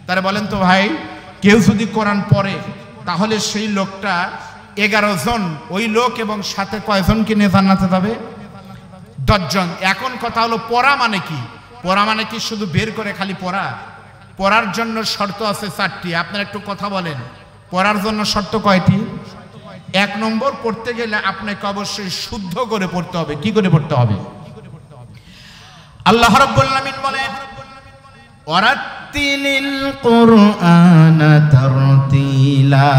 তারা বলেন তো ভাই, কেউ যদি কোরআন পড়ে তাহলে সেই লোকটা 11 জন ওই লোক এবং সাথে কয়জনকে নিয়ে জান্নাতে যাবে? 10 জন। এখন কথা হলো পড়া মানে কি? পড়া মানে কি শুধু বের করে খালি পড়া? পড়ার জন্য শর্ত আছে 4টি। আপনারা একটু কথা বলেন, পড়ার জন্য শর্ত কয়টি? 1 নম্বর, পড়তে গেলে আপনাকে অবশ্যই শুদ্ধ করে পড়তে হবে। কি করে পড়তে হবে? আল্লাহ রাব্বুল আলামিন বলেন, ওয়ারাত্তিলিল কুরআনা তারতিলা,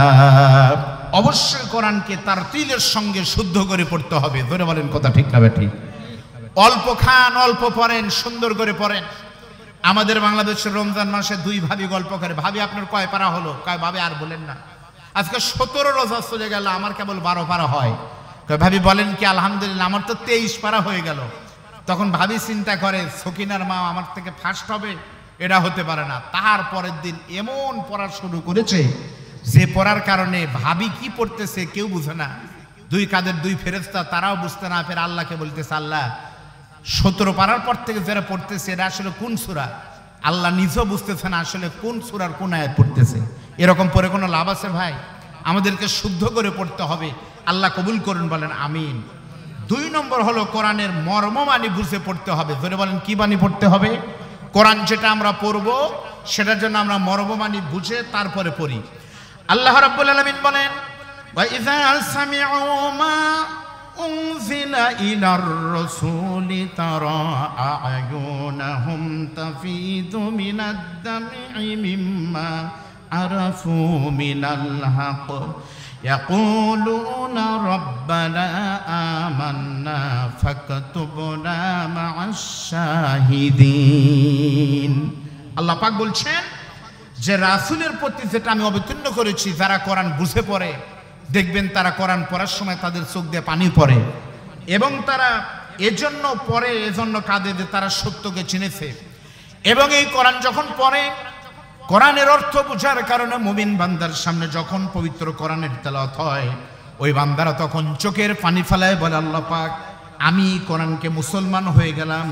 অবশ্যই কোরআনকে তারতিলের সঙ্গে শুদ্ধ করে পড়তে হবে। ধরে বলেন কথা ঠিক না ঠিক? অল্প খান, অল্প পড়েন, সুন্দর করে পড়েন। আমাদের বাংলাদেশের রমজান মাসে 2 ভাবি গল্প করে, ভাবি আপনার কয় পারা হলো? কয় ভাবি আর বলেন না, আজকে 17 রোজা চলে গেল, আমার কেবল 12 পারা হয়। কয় ভাবি বলেন কি? আলহামদুলিল্লাহ, আমার তো 23 পারা হয়ে গেল। তখন ভাবি চিন্তা করে, সকিনার মা আমার থেকে ফার্স্ট হবে, এটা হতে পারে না। তার পরের দিন এমন পড়া শুরু করেছে যে পড়ার কারণে ভাবি কি পড়তেছে কেউ বুঝে না। 2 কাঁধের 2 ফেরেশতা, তারাও বুঝতে না পেরে আল্লাহকে বলতেছে, আল্লাহ 17 পারার পর থেকে যারা পড়তেছে এটা আসলে কোন সূরা? আল্লাহ নিজেও বুঝতেছে না আসলে কোন সূরার কোন আয়াত পড়তেছে। এরকম পরে কোনো লাভ আছে ভাই? আমাদেরকে শুদ্ধ করে পড়তে হবে। আল্লাহ কবুল করুন, বলেন আমিন। 2 নম্বর হলো কোরআনের মর্ম মানি বুঝে পড়তে হবে। ধরে বলেন কি বাণী পড়তে হবে? কোরআন যেটা আমরা পড়ব সেটার জন্য আমরা মর্ম মানি বুঝে তারপরে পড়ি। আল্লাহ রাব্বুল আলামিন বলেন, ওয়া ইযা সামি'ু মা উনজিলা ইলার রাসূলি তারা আ'য়ুনাহুম তাফিদু মিনাদ দাম'i মিম্মা আরাফু মিনাল হক ইয়াকুলুনা রাব্বানা আমান্না ফাকতুবনা মা'আশ শাহিদিন। আল্লাহ পাক বলছেন যে রাসূলের প্রতি যেটা আমি অবতীর্ণ করেছি, যারা কোরআন বুঝে পড়ে দেখবেন তারা কোরআন পড়ার সময় তাদের চোখ দিয়ে পানি পড়ে, এবং তারা এজন্য পড়ে, এজন্য কাঁদে যে তারা সত্যকে চিনেছে। এবং এই কোরআন যখন পড়ে, কোরআনের অর্থ বোঝার কারণে মুমিন বান্দার সামনে যখন পবিত্র কোরআনের তেলাওয়াত হয়, ওই বান্দারা তখন চোখের পানি ফেলায় বলে, আল্লাহ পাক আমি কোরআনকে মুসলমান হয়ে গেলাম।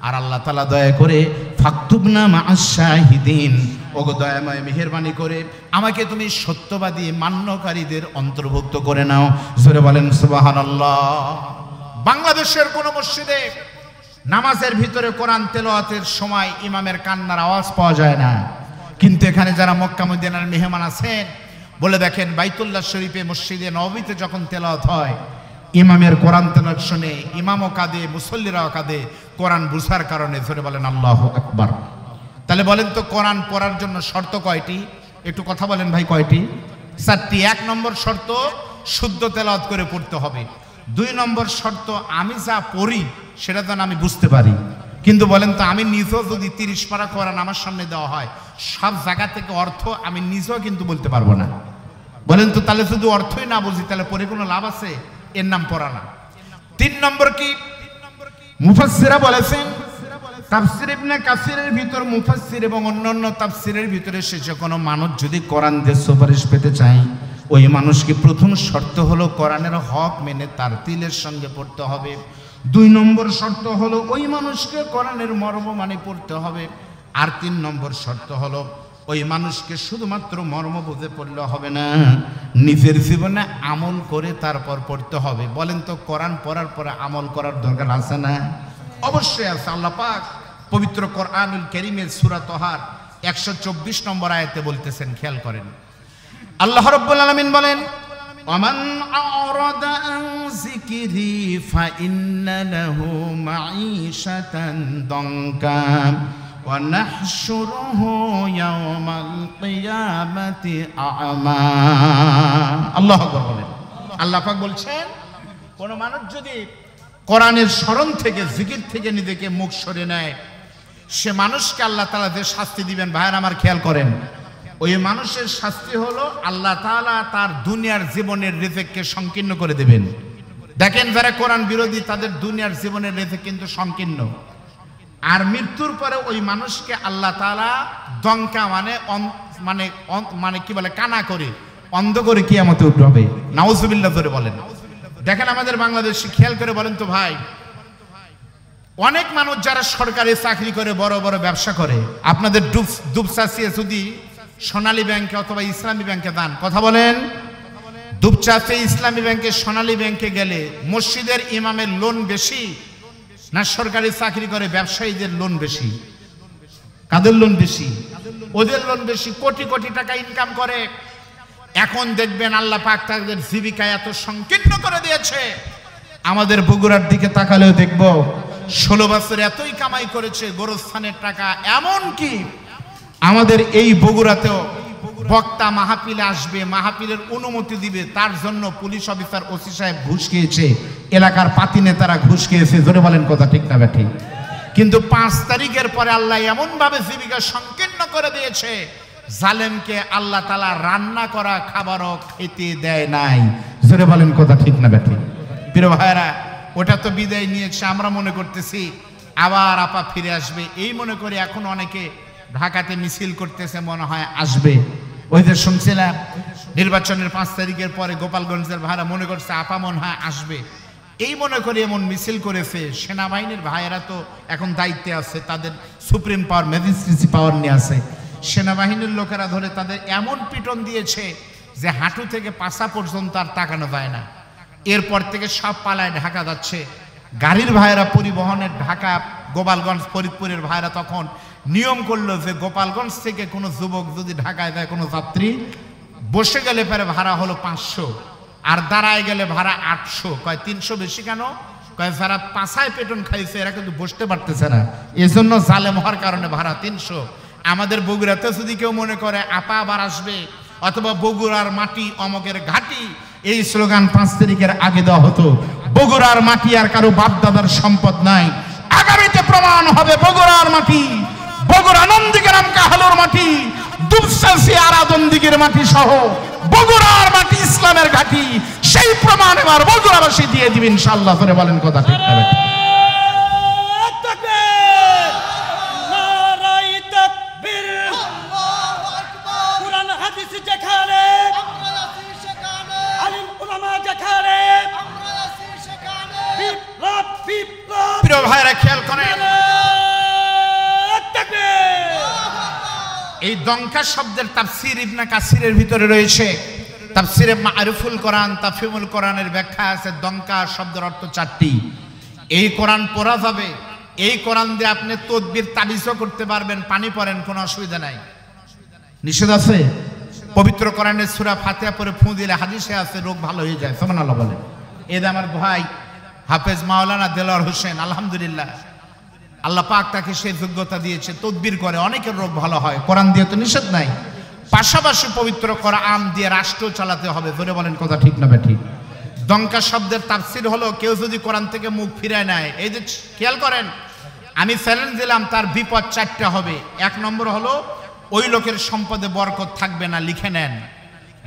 আর আল্লাহ তাআলা দয়া করে ফাকতুবনা মা'আশ শাহিদিন, ওগো দয়াময় মেহেরবানি করে আমাকে তুমি সত্যবাদী মান্যকারীদের অন্তর্ভুক্ত করে নাও। জোরে বলেন সুবহানাল্লাহ। বাংলাদেশের কোন মসজিদে নামাজের ভিতরে কোরআন তেলাওয়াতের সময় ইমামের কান্নার আওয়াজ পাওয়া যায় না, কিন্তু এখানে যারা মক্কা মদিনার মেহমান আছেন বলে দেখেন, বাইতুল্লাহ শরীফে মসজিদে নববীতে যখন তেলাওয়াত হয়, ইমামের কোরআন তেলাওয়াত শুনে ইমামও কাঁদে, মুসল্লিরাও কাঁদে, কোরআন বুঝার কারণে। ধরে বলেন আল্লাহু আকবার। তাহলে বলেন তো কোরআন পড়ার জন্য শর্ত কয়টি? একটু কথা বলেন ভাই, কয়টি? 4টি। 1 নম্বর শর্ত, শুদ্ধ তেলাওয়াত করে পড়তে হবে। 2 নম্বর শর্ত, আমি যা পড়ি সেটা যেন আমি বুঝতে পারি। কিন্তু বলেন তো, আমি নিজেও যদি 30 পারা কোরআন আমার সামনে দেওয়া হয়, সব জায়গা থেকে অর্থ আমি নিজেও কিন্তু বলতে পারবো না। বলেন তো, তাহলে শুধু অর্থই না বুঝি তাহলে পরে কোনো লাভ আছে? এর নাম পড়া না। 3 নম্বর কি? মুফাসসিরা বলেছেন, তাফসীর ইবনে কাসিরের ভিতর মুফাসসির এবং অন্যান্য তাফসীরের ভিতরে এসেছে, কোনো মানুষ যদি কোরআন দিয়ে সুপারিশ পেতে চায়, ওই মানুষকে প্রথম শর্ত হলো কোরআনের হক মেনে তারতিলের সঙ্গে পড়তে হবে। 2 নম্বর শর্ত হলো ওই মানুষকে কোরআনের মর্ম মানে পড়তে হবে। আর 3 নম্বর শর্ত হলো ওই মানুষকে শুধুমাত্র মর্ম বুঝে পড়লে হবে না, নিজের জীবনে আমল করে তারপর পড়তে হবে। বলেন তো, কোরআন পড়ার পরে আমল করার দরকার আছে না? অবশ্যই আছে। আল্লাহ পাক পবিত্র কোরআনুল কারীমের সূরা তাহার 124 নম্বর আয়াতে বলতেছেন, খেয়াল করেন। আল্লাহ রাব্বুল আলামিন বলেন, ওয়ামান আ'রাদা আন যিকরি ফাইন্না লাহু মাঈশাতান দানকা ওয়া নাহশুরুহু ইয়াওমাল কিয়ামাতি আ'মা। আল্লাহু আকবার বলেন। আল্লাহ পাক বলছেন, কোন মানুষ যদি কোরআনের স্মরণ থেকে, জিকির থেকে নিজেকে মুখ সরিয়ে নেয়, সে মানুষকে আল্লাহ তাআলা যে শাস্তি দিবেন, ভাইয়ের আমার খেয়াল করেন, ওই মানুষের শাস্তি হলো আল্লাহ তাআলা তার দুনিয়ার জীবনের রিজিককে সংকীর্ণ করে দেবেন। দেখেন, যারা কোরআন বিরোধী তাদের দুনিয়ার জীবনের রিজিক কিন্তু সংকীর্ণ। আর মৃত্যুর পরে ওই মানুষকে আল্লাহ তাআলা দঙ্কা মানে কি বলে, কানা করে, অন্ধ করে কিয়ামতে উঠাবে। নাউজুবিল্লাহ ধরে বলেন। দেখেন, আমাদের বাংলাদেশে খেয়াল করে বলেন তো ভাই, অনেক মানুষ যারা সরকারি চাকরি করে, বড় বড় ব্যবসা করে, আপনাদের দুপচাচিয়ে যদি সোনালী ব্যাংকে অথবা ইসলামী ব্যাংকে দান, কথা বলেন, দুপচাচিয়ে ইসলামী ব্যাংকে সোনালী ব্যাংকে গেলে মসজিদের ইমামের লোন বেশি না সরকারি চাকরি করে ব্যবসায়ীদের লোন বেশি? কাদের লোন বেশি? ওদের লোন বেশি। কোটি কোটি টাকা ইনকাম করে। এখন দেখবেন আল্লাহ পাক তাদের জীবিকা এত সংকীর্ণ করে দিয়েছে। আমাদের বগুড়ার দিকে তাকালেও দেখব 16 বছর এতই কামাই করেছে গোরস্থানের টাকা। এমন কি আমাদের এই বগুড়াতেও বক্তা মাহফিলে আসবে, মাহফিলের অনুমতি দিবে, তার জন্য পুলিশ অফিসার ওসি সাহেব ঘুষ খেয়েছে, এলাকার পাতি নেতারা ঘুষ খেয়েছে। জোরে বলেন কথা ঠিক না ব্যাঠি? কিন্তু 5 তারিখের পরে আল্লাহ এমন ভাবে জীবিকা সংকীর্ণ করে দিয়েছে, জালেমকে আল্লাহ তাআলা রান্না করা খাবারও খেতে দেয় নাই। জোরে বলেন কথা ঠিক না ব্যাঠি? প্রিয় ভাইরা, ওটা তো বিদায় নিয়েছে, আমরা মনে করতেছি আবার আপা ফিরে আসবে, এই মনে করি এখন অনেকে ঢাকাতে মিছিল করতেছে, মনে হয় আসবে। ওই যে শুনছিলাম নির্বাচনের 5 তারিখের পরে গোপালগঞ্জের ভাইরা মনে করছে আপা মনে হয় আসবে, এই মনে করে এমন মিছিল করেছে। সেনাবাহিনীর ভাইয়েরা তো এখন দায়িত্বে আছে, তাদের সুপ্রিম পাওয়ার, ম্যাজিস্ট্রেসি পাওয়ার নিয়ে আছে। সেনাবাহিনীর লোকেরা ধরে তাদের এমন পিটন দিয়েছে যে হাঁটু থেকে পাছা পর্যন্ত আর তাকানো যায় না। এরপর থেকে সব পালায় ঢাকা যাচ্ছে। গাড়ির ভাইয়েরা পরিবহনের ঢাকা গোপালগঞ্জ ফরিদপুরের ভাইয়েরা তখন নিয়ম করলো যে গোপালগঞ্জ থেকে কোনো যুবক যদি ঢাকায় যায়, কোনো যাত্রী বসে গেলে পরে ভাড়া হলো 500, আর দাঁড়ায় গেলে ভাড়া 800। কয় 300 বেশি কেন? কয় যারা পাছায় পেটন খাইছে এরা কিন্তু বসতে পারতেছে না, এজন্য জালেম হওয়ার কারণে ভাড়া 300। আমাদের বগুড়াতে যদি কেউ মনে করে আপা আবার আসবে অথবা বগুড়ার মাটি অমকের ঘাটি, এই স্লোগান 5 তারিখের আগে দেওয়া হতো। বগুড়ার মাটি আর কারো বাপ দাদার সম্পদ নাই। আগামীতে প্রমাণ হবে বগুড়ার মাটি, বগুড়া নন্দীগ্রাম কাহালুর মাটি, দুপচাচি আরাদন্দিগের মাটি সহ বগুড়ার মাটি ইসলামের ঘাটি। সেই প্রমাণ এবার বগুড়াবাসী দিয়ে দিবে ইনশাআল্লাহ। করে বলেন কথা ঠিক না? প্রিয় ভাইরা খেয়াল করেন, এই দঙ্কা শব্দের তাফসীর ইবনে কাসিরের ভিতরে রয়েছে। তাফসীরে মারুফুল কোরআন, তাফহিমুল কোরআনের ব্যাখ্যা আছে। দঙ্কা শব্দের অর্থ 4টি। এই কোরআন পড়া যাবে, এই কোরআন দিয়ে আপনি তদবির তাবিজও করতে পারবেন। পানি পড়েন, কোনো অসুবিধা নাই, নিষেধ আছে। পবিত্র কোরআনের সূরা ফাতিহা পড়ে ফু দিলে হাদিসে আছে রোগ ভালো হয়ে যায়। সুবহানাল্লাহ বলে। এই আমার ভাই হাফেজ মাওলানা দেলোয়ার হোসেন, আলহামদুলিল্লাহ আল্লাহ পাক তাকে সেই যোগ্যতা দিয়েছে, তদবির করে, অনেকের রোগ ভালো হয়। কোরআন দিয়ে তো নিষেধ নাই, পাশাপাশি পবিত্র কোরআন দিয়ে রাষ্ট্র চালাতে হবে। ধরে বলেন কথা ঠিক না ব্যাঠি? দঙ্কা শব্দের তাফসীর হলো কেউ যদি কোরআন থেকে মুখ ফিরায় নেয়। এই যে খেয়াল করেন, আমি চ্যালেঞ্জ দিলাম তার বিপদ 4টা হবে। 1 নম্বর হলো ওই লোকের সম্পদে বরকত থাকবে না, লিখে নেন।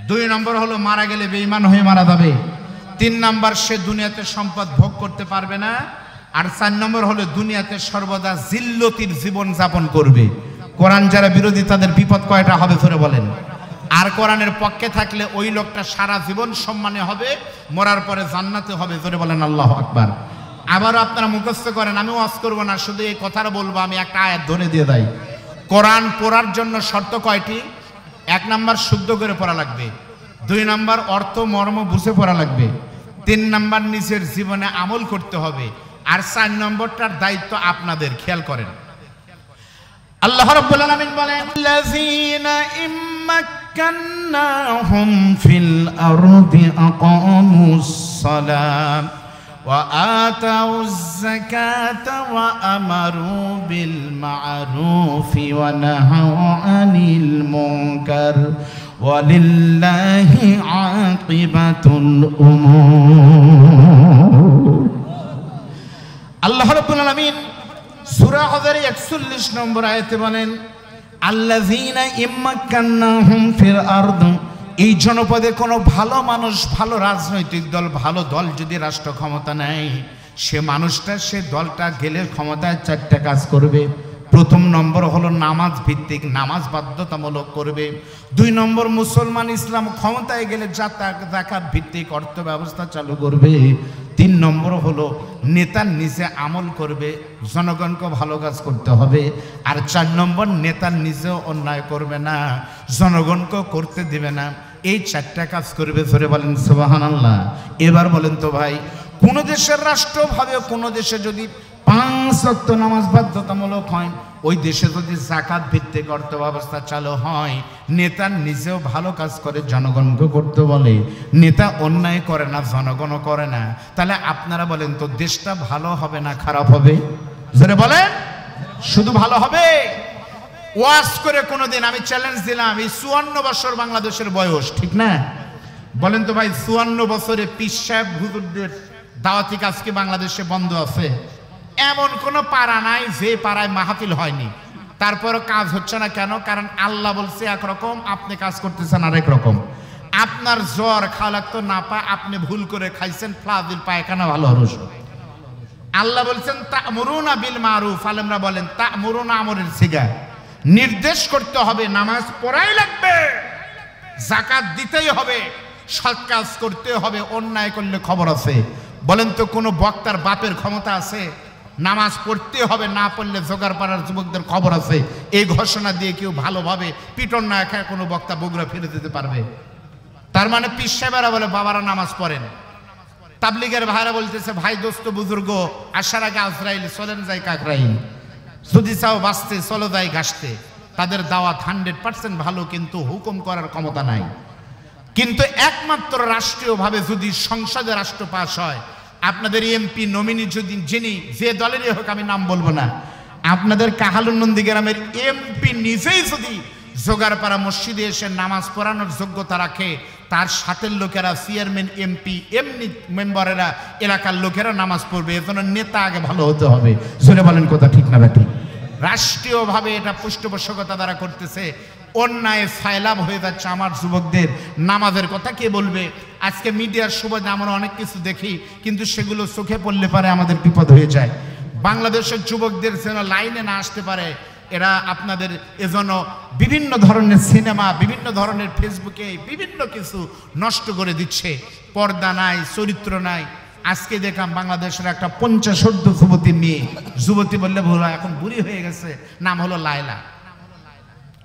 2 নম্বর হলো মারা গেলে বেঈমান হয়ে মারা যাবে। 3 নম্বর সে দুনিয়াতে সম্পদ ভোগ করতে পারবে না। আর 4 নম্বর হলো দুনিয়াতে সর্বদা জিল্লতির জীবন যাপন করবে। কোরআন যারা বিরোধী তাদের বিপদ কয়টা হবে ধরে বলেন? আর কোরআনের পক্ষে থাকলে ওই লোকটা সারা জীবন সম্মানে হবে, মরার পরে জান্নাতে হবে। ধরে বলেন আল্লাহু আকবার। আবারও আপনারা মুখস্থ করেন, আমি ওয়াজ করব না, শুধু এই কথাটা বলবো। আমি একটা আয়াত ধরে দিয়ে দেই। কোরআন পড়ার জন্য শর্ত কয়টি? 1 নম্বর শুদ্ধ করে পড়া লাগবে। 2 নম্বর অর্থ মর্ম বুঝে পড়া লাগবে। 3 নম্বর নিজের জীবনে আমল করতে হবে। আর 4 নম্বরটার দায়িত্ব আপনাদের। খেয়াল করেন, আল্লাহ রাব্বুল আলামিন বলেন, আল্লাযীনা ইম্মাক্কান্নাহুম ফিল আরদি আকামুস সালাম ওয়া আতাউয যাকাতা ওয়া আমারু বিল মা'রুফি ওয়া নাহাউ আনিল মুনকার ওয়ালিল্লাহি আকিবাতুল উমুর। আল্লাহ রাব্বুল আলামিন সূরা হজরে 41 নম্বর আয়াতে বলেন, আল্লাযীনা ইম্মাক্কান্নাহুম ফিল আরদ। এই জনপদে কোনো ভালো মানুষ, ভালো রাজনৈতিক দল, ভালো দল যদি রাষ্ট্র ক্ষমতা নেয়, সে মানুষটা, সে দলটা গেলে ক্ষমতায় 4টা কাজ করবে। 1 নম্বর হলো নামাজ ভিত্তিক, নামাজ বাধ্যতামূলক করবে। 2 নম্বর মুসলমান ইসলাম ক্ষমতায় গেলে যাকাত ভিত্তিক অর্থ ব্যবস্থা চালু করবে। 3 নম্বর হলো নেতা নিজে আমল করবে, জনগণকে ভালো কাজ করতে হবে। আর 4 নম্বর নেতা নিজেও অন্যায় করবে না, জনগণকে করতে দিবে না। এই 4টা কাজ করবে। ধরে বলেন সুবহানাল্লাহ। এবার বলেন তো ভাই, কোন দেশের রাষ্ট্রভাবে কোন দেশে যদি 5 ওয়াক্ত নামাজ বাধ্যতামূলক হয়, ওই দেশে যদি যাকাত ভিত্তিক অর্থ ব্যবস্থা চালু হয়, নেতা নিজেও ভালো কাজ করে, জনগণকে করতে বলে, নেতা অন্যায় করে না, জনগণও করে না, তাহলে আপনারা বলেন তো দেশটা ভালো হবে না খারাপ হবে? জোরে বলেন। শুধু ভালো হবে? ওয়াজ করে কোনোদিন আমি চ্যালেঞ্জ দিলাম, এই 54 বছর বাংলাদেশের বয়স, ঠিক না? বলেন তো ভাই, 54 বছরে পীর সাহেব হুজুরদের দাওয়াতি কাজ কি বাংলাদেশে বন্ধ আছে? এমন কোনো পাড়া নাই যে পাড়ায় মাহফিল হয়নি। তারপরও কাজ হচ্ছে না কেন? কারণ আল্লাহ বলছে একরকম, আপনি কাজ করতেছেন আরেক রকম। আপনার জ্বর খাওয়া লাগতো না পা, আপনি ভুল করে খাইছেন ফ্লাজিল পায়খানা ভালো হরস। আল্লাহ বলছেন তা'মুরুনা বিল মারুফ, আলেমরা বলেন তা'মুরুনা আমরের সিগা, নির্দেশ করতে হবে, নামাজ পড়াই লাগবে, যাকাত দিতেই হবে, সৎ কাজ করতে হবে, অন্যায় করলে খবর আছে। বলেন তো কোনো বক্তার বাপের ক্ষমতা আছে? নামাজ পড়তে হবে, না পড়লে জোগাড় পাড়ার যুবকদের খবর আছে, এই ঘোষণা দিয়ে কেউ ভালোভাবে পিটন না খায় কোনো বক্তা বগুড়া ফিরে দিতে পারবে? তার মানে পীর সাহেবেরা বলে বাবারা নামাজ পড়েন, তাবলিগের ভাইরা বলতেছে ভাই দোস্ত বুজুর্গ আসার আগে আজরাইল, চলেন যাই কাকরাইল, যদি চাও বাঁচতে চলো যাই ঘাসতে। তাদের দাওয়াত 100% ভালো, কিন্তু হুকুম করার ক্ষমতা নাই। কিন্তু একমাত্র রাষ্ট্রীয়ভাবে যদি সংসদে রাষ্ট্র পাস হয়, আপনাদের এমপি নমিনি যদি যিনি যে দলেরই হোক, আমি নাম বলবো না, আপনাদের কাহালুর নন্দীগ্রামের এমপি নিজেই যদি জোগাড়পাড়া মসজিদে এসে নামাজ পড়ানোর যোগ্যতা রাখে, তার সাথের লোকেরা, চেয়ারম্যান, এমপি, এমনি মেম্বারেরা, এলাকার লোকেরা নামাজ পড়বে। এজন্য নেতা আগে ভালো হতে হবে। জোরে বলেন কথা ঠিক না ব্যাটি? রাষ্ট্রীয়ভাবে এটা পৃষ্ঠপোষকতা দ্বারা করতেছে, অন্যায় ফায়লাভ হয়ে যাচ্ছে। আমার যুবকদের নামাজের কথা কে বলবে? আজকে মিডিয়ার সুবাদে আমরা অনেক কিছু দেখি, কিন্তু সেগুলো চোখে পড়লে পারে আমাদের বিপদ হয়ে যায়। বাংলাদেশের যুবকদের যেন লাইনে না আসতে পারে, এরা আপনাদের এজন্য বিভিন্ন ধরনের সিনেমা, বিভিন্ন ধরনের ফেসবুকে বিভিন্ন কিছু নষ্ট করে দিচ্ছে। পর্দা নাই, চরিত্র নাই। আজকে দেখলাম বাংলাদেশের একটা 50 যুবতী মেয়ে, যুবতী বললে ভুল হয়, এখন বুড়ি হয়ে গেছে, নাম হলো লায়লা।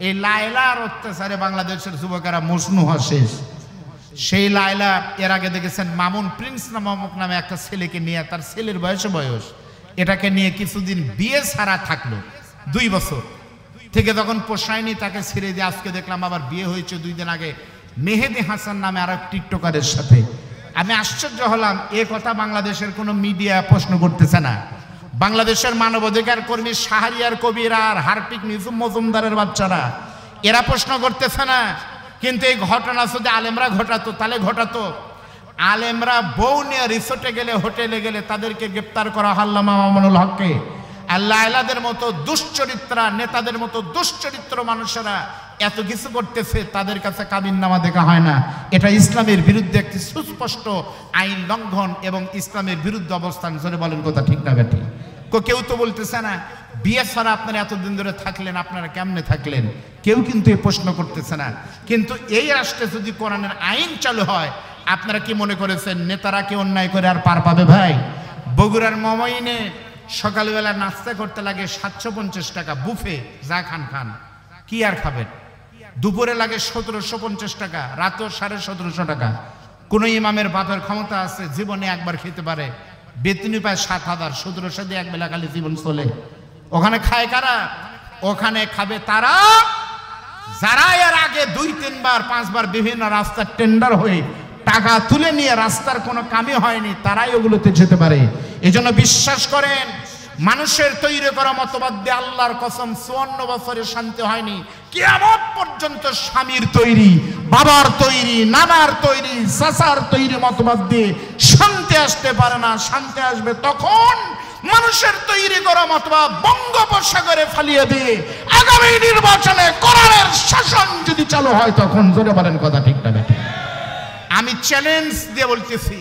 এই লায়লার অত্যাচারে বাংলাদেশের যুবকেরা মজনু হওয়া শেষ। সেই লায়লা এর আগে দেখেছেন মামুন প্রিন্স নামক নামে একটা ছেলেকে নিয়ে, তার ছেলের বয়স, এটাকে নিয়ে কিছুদিন বিয়ে ছাড়া থাকলো, 2 বছর থেকে তখন পোষায়নি, তাকে ছেড়ে দিয়ে আজকে দেখলাম আবার বিয়ে হয়েছে 2 দিন আগে মেহেদি হাসান নামে আর এক টিকটকারের সাথে। আমি আশ্চর্য হলাম, এ কথা বাংলাদেশের কোনো মিডিয়া প্রশ্ন করতেছে না। বাংলাদেশের মানবাধিকার কর্মী শাহরিয়ার কবিরা আর হারপিক নিজুম মজুমদারের বাচ্চারা, এরা প্রশ্ন করতেছে না। কিন্তু এই ঘটনা যদি আলেমরা ঘটাতো তাহলে ঘটাতো। আলেমরা বউ নিয়ে রিসোর্টে গেলে, হোটেলে গেলে তাদেরকে গ্রেপ্তার করা আল্লামা মামুনুল হককে। আল্লাহ আলাদের মতো দুশ্চরিত্রা নেতাদের মতো দুশ্চরিত্র মানুষেরা এত কিছু করতেছে, তাদের কাছে কাবিননামা দেখা হয় না। এটা ইসলামের বিরুদ্ধে একটি সুস্পষ্ট আইন লঙ্ঘন এবং ইসলামের বিরুদ্ধে অবস্থান। জোরে বলেন কথা ঠিক না ব্যাটি? কেউ তো বলতেছে না বিয়ে ছাড়া আপনারা এতদিন ধরে থাকলেন, আপনারা কেমনে থাকলেন? কেউ কিন্তু এই প্রশ্ন করতেছে না। কিন্তু এই রাষ্ট্রে যদি কোরআনের আইন চালু হয়, আপনারা কি মনে করেছেন নেতারা কি অন্যায় করে আর পার পাবে? ভাই, বগুড়ার মমইনে সকালবেলা নাস্তা করতে লাগে 750 টাকা বুফে, যা খান খান, কি আর খাবেন? দুপুরে লাগে 1750 টাকা, রাতেও 1750 টাকা। কোন ইমামের বাপের ক্ষমতা আছে, জীবনে একবার খেতে পারে, বেতনি পায় 7000, 1700 দিয়ে একবেলা খালি জীবন চলে। ওখানে খায় কারা? ওখানে খাবে তারা যারা এর আগে 2-3 বার 5 বার বিভিন্ন রাস্তার টেন্ডার হয়ে টাকা তুলে নিয়ে রাস্তার কোনো কামই হয়নি, তারাই ওগুলোতে যেতে পারে। এজন্য বিশ্বাস করেন, মানুষের তৈরি করা মতবাদ দিয়ে আল্লাহর কসম 54 বছরের শান্তি হয়নি। কিয়ামত পর্যন্ত স্বামীর তৈরি, বাবার তৈরি, নানার তৈরি, চাচার তৈরি মতবাদ দিয়ে শান্তি আসতে পারে না। শান্তি আসবে তখন মানুষের তৈরি করা মতবাদ বঙ্গোপসাগরে ফালিয়ে দিয়ে আগামী নির্বাচনে কোরআনের শাসন যদি চালু হয় তখন। জোরে বলেন কথা ঠিক না? আমি চ্যালেঞ্জ দিয়ে বলতেছি,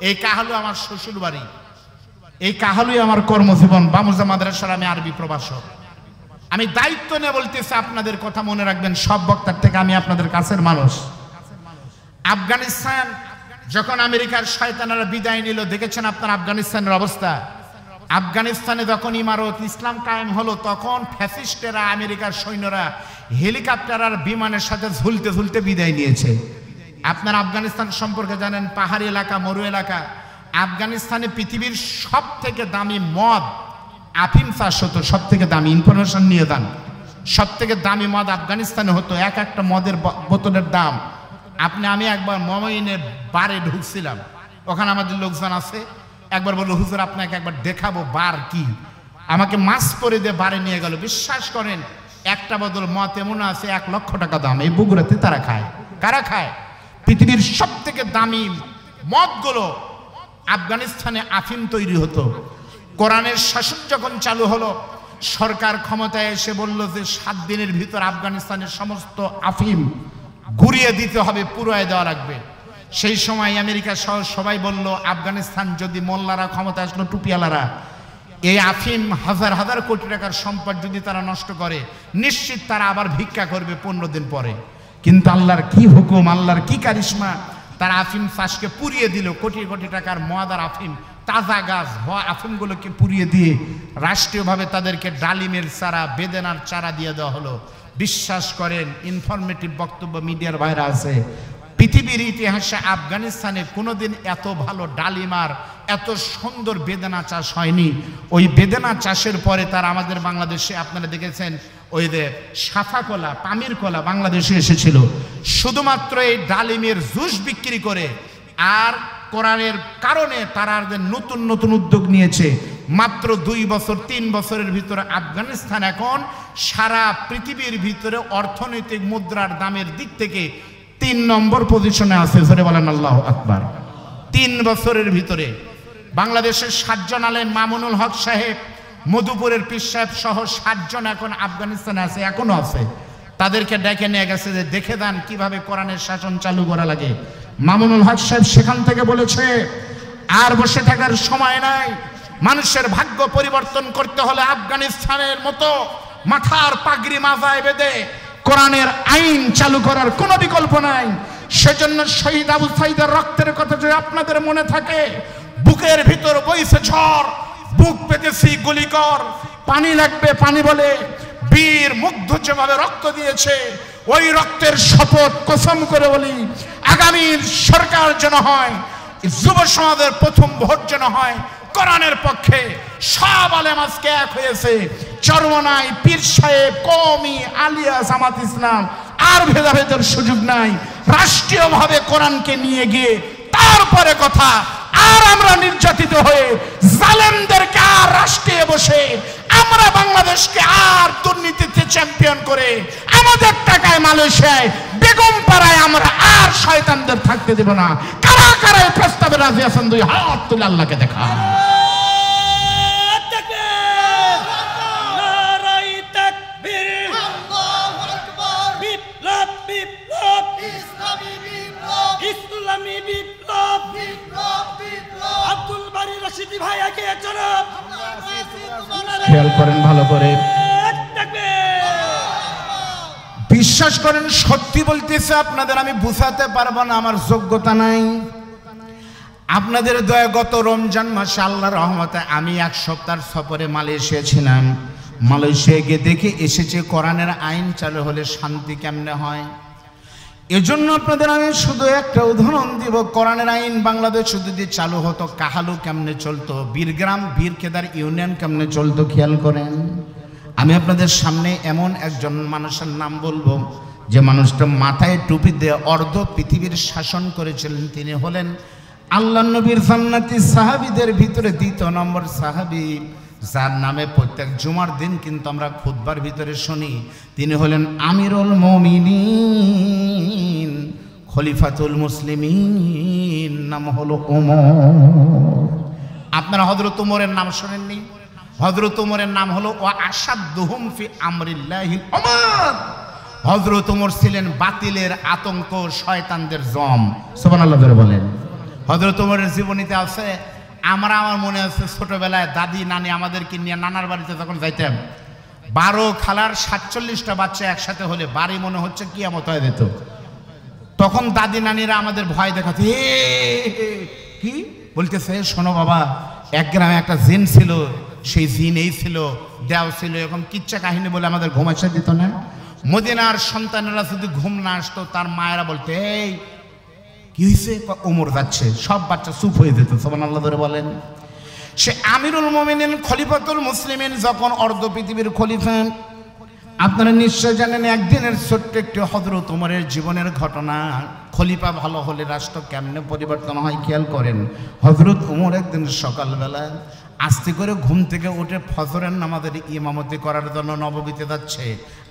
এই কাহালু আমার শ্বশুর বাড়ি, এই কাহালুই আমার কর্মজীবন। বামুজা মাদ্রাসার আমি আরবি প্রভাষক। আমি দায়িত্ব নিয়ে বলতেছি, আপনাদের কথা মনে রাখবেন, সব বক্তার থেকে আমি আপনাদের কাছের মানুষ। আফগানিস্তান যখন আমেরিকার শয়তানেরা বিদায় নিল, দেখেছেন আপনার আফগানিস্তানের অবস্থা। আফগানিস্তানে যখন ইমারত ইসলাম কায়েম হলো, তখন ফ্যাসিস্টেরা, আমেরিকার সৈন্যরা হেলিকপ্টার আর বিমানের সাথে ঝুলতে ঝুলতে বিদায় নিয়েছে। আপনার আফগানিস্তান সম্পর্কে জানেন, পাহাড়ি এলাকা, মরু এলাকা। আফগানিস্তানে পৃথিবীর সব থেকে দামি মদ, আফিম চাষ হতো, সব থেকে দামি, ইনফরমেশন নিয়ে যান, সব থেকে দামি মদ আফগানিস্তানে হতো। এক একটা মদের বোতলের দাম, আমি একবার মমিনের বারে ঢুকছিলাম, ওখানে আমাদের লোকজন আছে, একবার বললো হুজুর আপনাকে একবার দেখাবো বার কি, আমাকে মাস্ক পরে দিয়ে বারে নিয়ে গেল। বিশ্বাস করেন, একটা বোতল মদ এমন আছে 1 লক্ষ টাকা দাম। এই বগুড়াতে তারা খায়। কারা খায়? পৃথিবীর সব থেকে দামি মদগুলো আফগানিস্তানে আফিম তৈরি হতো। কোরআনের শাসন যখন চালু হলো, সরকার ক্ষমতায় এসে বলল যে 7 দিনের ভিতর আফগানিস্তানের সমস্ত আফিম ঘুরিয়ে দিতে হবে, পুরোয় দেওয়া লাগবে। সেই সময় আমেরিকা সহ সবাই বলল, আফগানিস্তান যদি মোল্লারা ক্ষমতা আসলো, টুপিওয়ালারা, এই আফিম হাজার হাজার কোটি টাকার সম্পদ যদি তারা নষ্ট করে, নিশ্চিত তারা আবার ভিক্ষা করবে 15 দিন পরে। কিন্তু আল্লাহর কি হুকুম, আল্লাহর কি কারিশমা, তারা আফিম চাষকে পুড়িয়ে দিল। কোটি কোটি টাকার মদ আর আফিম, তাজা গাছ আফিমগুলোকে পুড়িয়ে দিয়ে রাষ্ট্রীয়ভাবে তাদেরকে ডালিমের চারা, বেদেনার চারা দিয়ে দেওয়া হলো। বিশ্বাস করেন, ইনফরমেটিভ বক্তব্য মিডিয়ার বাইরে আছে, পৃথিবীর ইতিহাসে আফগানিস্তানে কোনোদিন এত ভালো ডালিমার, এত সুন্দর বেদেনা চাষ হয়নি। ওই বেদেনা চাষের পরে তারা আমাদের বাংলাদেশে, আপনারা দেখেছেন, ওই যে সাফা কলা, পামির কলা বাংলাদেশে এসেছিল, শুধুমাত্র এই ডালিমের জুস বিক্রি করে। আর কোরআনের কারণে তারা নতুন নতুন উদ্যোগ নিয়েছে। মাত্র 2 বছর 3 বছরের ভিতরে আফগানিস্তান এখন সারা পৃথিবীর ভিতরে অর্থনৈতিক মুদ্রার দামের দিক থেকে 3 নম্বর পজিশনে আছে। ধরে বলেন আল্লাহু আকবার। 3 বছরের ভিতরে বাংলাদেশের 7 জন আলেম, মামুনুল হক সাহেব, মধুপুরের পীর সাহেব সহ 7 জন এখন আফগানিস্তানে আছে, এখনো আছে। তাদেরকে ডেকে নিয়ে গেছে যে দেখে দেন কিভাবে কোরআনের শাসন চালু করা লাগে। মামুনুল হক সাহেব সেখান থেকে বলেছে, আর বসে থাকার সময় নাই, মানুষের ভাগ্য পরিবর্তন করতে হলে আফগানিস্তানের মতো মাথার পাগড়ি মাথায় বেঁধে কোরআনের আইন চালু করার কোনো বিকল্প নাই। সেজন্য শহীদ আবু সাঈদের রক্তের কথা যদি আপনাদের মনে থাকে, বুকের ভিতর বইছে ঝড়, বুক পেতেছি গুলি কর, পানি লাগবে পানি বলে বীর মুগ্ধ যেভাবে রক্ত দিয়েছে, ওই রক্তের শপথ কসম করে বলি, আগামীর সরকার যেন হয়, যুব সমাজের প্রথম ভোট যেন হয় কোরআনের পক্ষে। সব আলেম আজকে এক হয়েছে, চরমনাই, পীর সাহেব, কওমি, আলিয়া, জামাত ইসলাম, আর ভেদাভেদের সুযোগ নাই। রাষ্ট্রীয়ভাবে কোরআনকে নিয়ে গিয়ে তারপরে কথা। আর আমরা নির্যাতিত হয়ে জালেমদেরকে আর রাষ্ট্রে বসে আমরা বাংলাদেশকে আর দুর্নীতিতে চ্যাম্পিয়ন করে আমাদের টাকায় মালয়েশিয়ায় বেগম পাড়ায় আমরা আর শয়তানদের থাকতে দেব না। কারা কারা এই প্রস্তাবে রাজি আছেন? 2 হাত তুলে আল্লাহকে দেখা। খেয়াল করেন ভালো করে, বিশ্বাস করেন, সত্যি বলতেছে আপনাদের, আমি বুঝাতে পারবো না, আমার যোগ্যতা নাই। আপনাদের দয়া, গত রমজান মাসে আল্লাহর রহমতে আমি 1 সপ্তাহ সফরে মালয়েশিয়া ছিলাম। মালয়েশিয়া গিয়ে দেখে এসেছে কোরআনের আইন চালু হলে শান্তি কেমনে হয়। এজন্য আপনাদের আমি শুধু একটা উদাহরণ দিব, কোরআনের আইন বাংলাদেশে যদি চালু হতো, কাহালু কেমনে চলতো, বীরগ্রাম, বীরকেদার ইউনিয়ন কেমনে চলতো, খেয়াল করেন। আমি আপনাদের সামনে এমন একজন মানুষের নাম বলবো, যে মানুষটা মাথায় টুপি দিয়ে অর্ধ পৃথিবীর শাসন করেছিলেন। তিনি হলেন আল্লাহর নবীর জান্নাতি সাহাবীদের ভিতরে 2 নম্বর সাহাবী, যার নামে প্রত্যেক জুমার দিন কিন্তু আমরা খুতবার ভিতরে শুনি। তিনি হলেন আমিরুল মুমিনিন, খলিফাতুল মুসলিমিন, নাম হলো ওমর। আপনারা হযরত ওমরের নাম শোনেননি? হযরত ওমরের নাম হলো ওয়া আশাদ্দুহুম ফি আমরিল্লাহি ওমর। হযরত ওমর ছিলেন বাতিলের আতঙ্ক, শয়তানদের জম। সুবহানাল্লাহ বলেন। হযরত ওমরের জীবনীতে আছে, আমার মনে আছে ছোটবেলায় দাদি নানি আমাদেরকে নিয়ে নানার বাড়িতে যখন যাইতাম, 12 খালার 47টা বাচ্চা একসাথে হলে বাড়ি মনে হচ্ছে কিয়ামত হয়ে যেত। তখন দাদি নানিরা আমাদের ভয় দেখাতে, কি বলতেছে, শোনো বাবা, এক গ্রামে একটা জিন ছিল, সেই জিন এই ছিল, দেও ছিল, এরকম কিচ্ছা কাহিনী বলে আমাদের ঘুম আসা দিত না। মদিনার সন্তানেরা যদি ঘুম না আসতো, তার মায়েরা বলতে, এই কি হয়েছে, ওমর যাচ্ছে, সব বাচ্চা চুপ হয়ে যেত। সুবহানাল্লাহ ধরে বলেন। সে আমিরুল মুমিনিন খলিফাতুল মুসলিমিন যখন অর্ধ পৃথিবীর খলিফা, আপনারা নিশ্চয় জানেন একদিনের ছোট্ট একটি হযরত ওমরের জীবনের ঘটনা। খলিফা ভালো হলে রাষ্ট্র কেমনে পরিবর্তন হয় খেয়াল করেন। হযরত ওমর একদিন সকালবেলা আস্তে করে ঘুম থেকে উঠে ফজরের নামাজের ইমামতি করার জন্য নববীতে যাচ্ছে।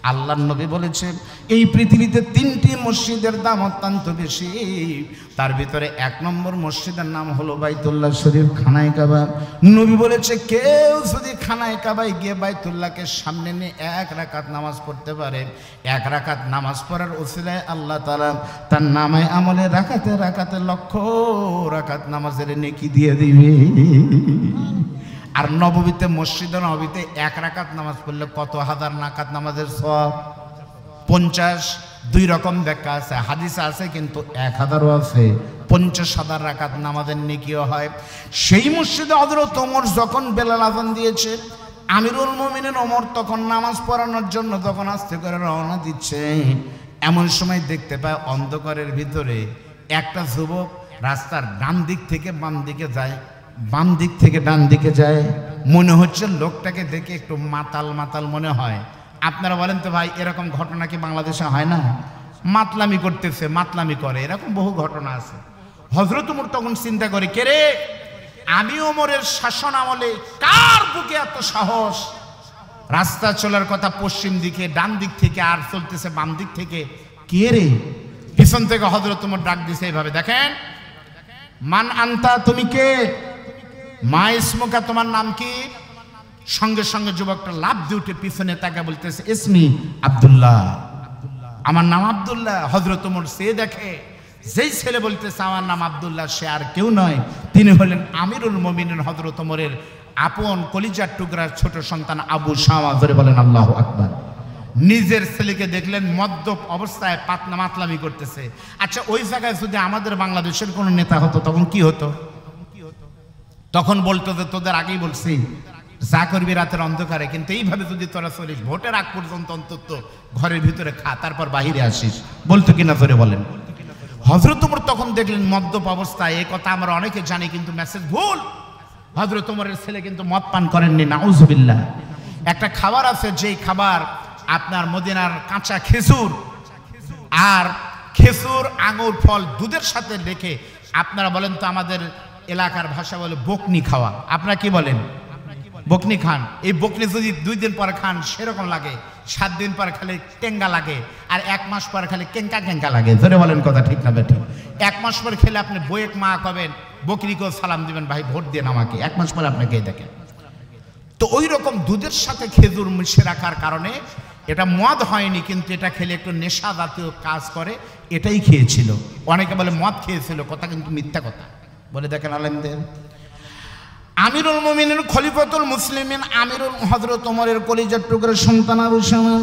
আল্লাহর নবী বলেছেন, এই পৃথিবীতে 3টি মসজিদের দাম অত্যন্ত বেশি, তার ভিতরে 1 নম্বর মসজিদের নাম হলো বাইতুল্লাহ শরীফ, খানায় কাবা। নবী বলেছে, কেউ যদি খানায় কাবায় গিয়ে বাইতুল্লাহকে সামনে নিয়ে 1 রাকাত নামাজ পড়তে পারে, 1 রাকাত নামাজ পড়ার ওসিলায় আল্লাহ তাআলা তার নামে আমলে রাকাতে রাকাতে লক্ষ রাকাত নামাজের নেকি দিয়ে দিবে। আর নববীতে মসজিদে নববীতে 1 রাকাত নামাজ পড়লে কত হাজার রাকাত নামাজের সওয়াব? 50। 2 রকম ব্যাখ্যা আছে, হাদিসে আছে, কিন্তু 1000ও আছে। 50,000 রাকাত নামাজের নেকিও হয়। সেই মসজিদে হযরত ওমর যখন বেলাল আযান দিয়েছে, আমিরুল মুমিনিন ওমর তখন নামাজ পড়ানোর জন্য যখন আস্তে করে রওনা দিচ্ছে, এমন সময় দেখতে পায় অন্ধকারের ভিতরে একটা যুবক রাস্তার ডান দিক থেকে বাম দিকে যায়, বাম দিক থেকে ডান দিকে যায়। মনে হচ্ছে লোকটাকে দেখে একটু মাতাল মাতাল মনে হয়। আপনারা বলেন তো ভাই, এরকম ঘটনা কি বাংলাদেশে হয় না? মাতলামি করতেছে, মাতলামি করে, এরকম বহু ঘটনা আছে। হযরত ওমর তখন চিন্তা করে, কে রে, আমি ওমরের শাসন আমলে কার বুকে এত সাহস? রাস্তা চলার কথা পশ্চিম দিকে, ডান দিক থেকে, আর চলতেছে বাম দিক থেকে। কে রে? পিছন থেকে হযরত ওমর ডাক দিছে এইভাবে, দেখেন, মান আনতা, তুমি কে? মা ইসমুকা, তোমার নাম কি? সঙ্গে সঙ্গে যুবকটা লাফ দিয়ে উঠে পিছনে তাকে বলতেছে, ইসমি আব্দুল্লাহ, আমার নাম আব্দুল্লাহ। হযরত ওমর সে দেখে, যেই ছেলে বলতেছে আমার নাম আব্দুল্লাহ, সে আর কেউ নয়, তিনি হলেন আমিরুল মুমিনিন হযরত ওমরের আপন কলিজার টুকরার ছোট সন্তান আবু শামা। ধরে বলেন আল্লাহু আকবার। নিজের ছেলেকে দেখলেন মদ্যপ অবস্থায় পাতনা মাতলামি করতেছে। আচ্ছা, ওই জায়গায় যদি আমাদের বাংলাদেশের কোনো নেতা হতো, তখন কি হতো? তখন বলতো যে, তোদের আগেই বলছি যা করবি রাতের অন্ধকারে, কিন্তু এইভাবে যদি তোরা চলিস, ভোটের আগ পর্যন্ত অন্তত ঘরের ভিতরে খা, তারপর বাহিরে আসিস, বলতো কিনা ধরে বলেন। হযরত ওমর তখন দেখলেন মদ্যপ অবস্থায়, এই কথা আমরা অনেকে জানি, কিন্তু মেসেজ ভুল। হযরত ওমরের ছেলে কিন্তু মদ পান করেননি, নাউজুবিল্লাহ। একটা খাবার আছে, যেই খাবার আপনার মদিনার কাঁচা খেজুর আর খেজুর, আঙুর ফল দুধের সাথে রেখে, আপনারা বলেন তো, আমাদের এলাকার ভাষা বলে বকনি খাওয়া। আপনারা কি বলেন? বকনি খান। এই বকনি যদি 2 দিন পর খান সেরকম লাগে, 7 দিন পর খালি টেঙ্গা লাগে, আর 1 মাস পর খালি কেঙ্কা কেঙ্কা লাগে। ধরে বলেন কথা ঠিক না বেঠিক? 1 মাস পর খেলে আপনি বইয়েক মা কবেন, বকরিকেও সালাম দিবেন, ভাই ভোট দেন আমাকে। 1 মাস পরে আপনাকে দেখেন। তো ওই রকম দুধের সাথে খেজুর মিশে রাখার কারণে এটা মদ হয়নি, কিন্তু এটা খেলে একটু নেশা জাতীয় কাজ করে, এটাই খেয়েছিল। অনেকে বলে মদ খেয়েছিল, কথা কিন্তু মিথ্যা কথা বলে দেখেন আলেমদের। আমিরুল মুমিনিন খলিফাতুল মুসলিমিন আমিরুল হযরত ওমরের কলিজার টুকরা সন্তান আবু শামা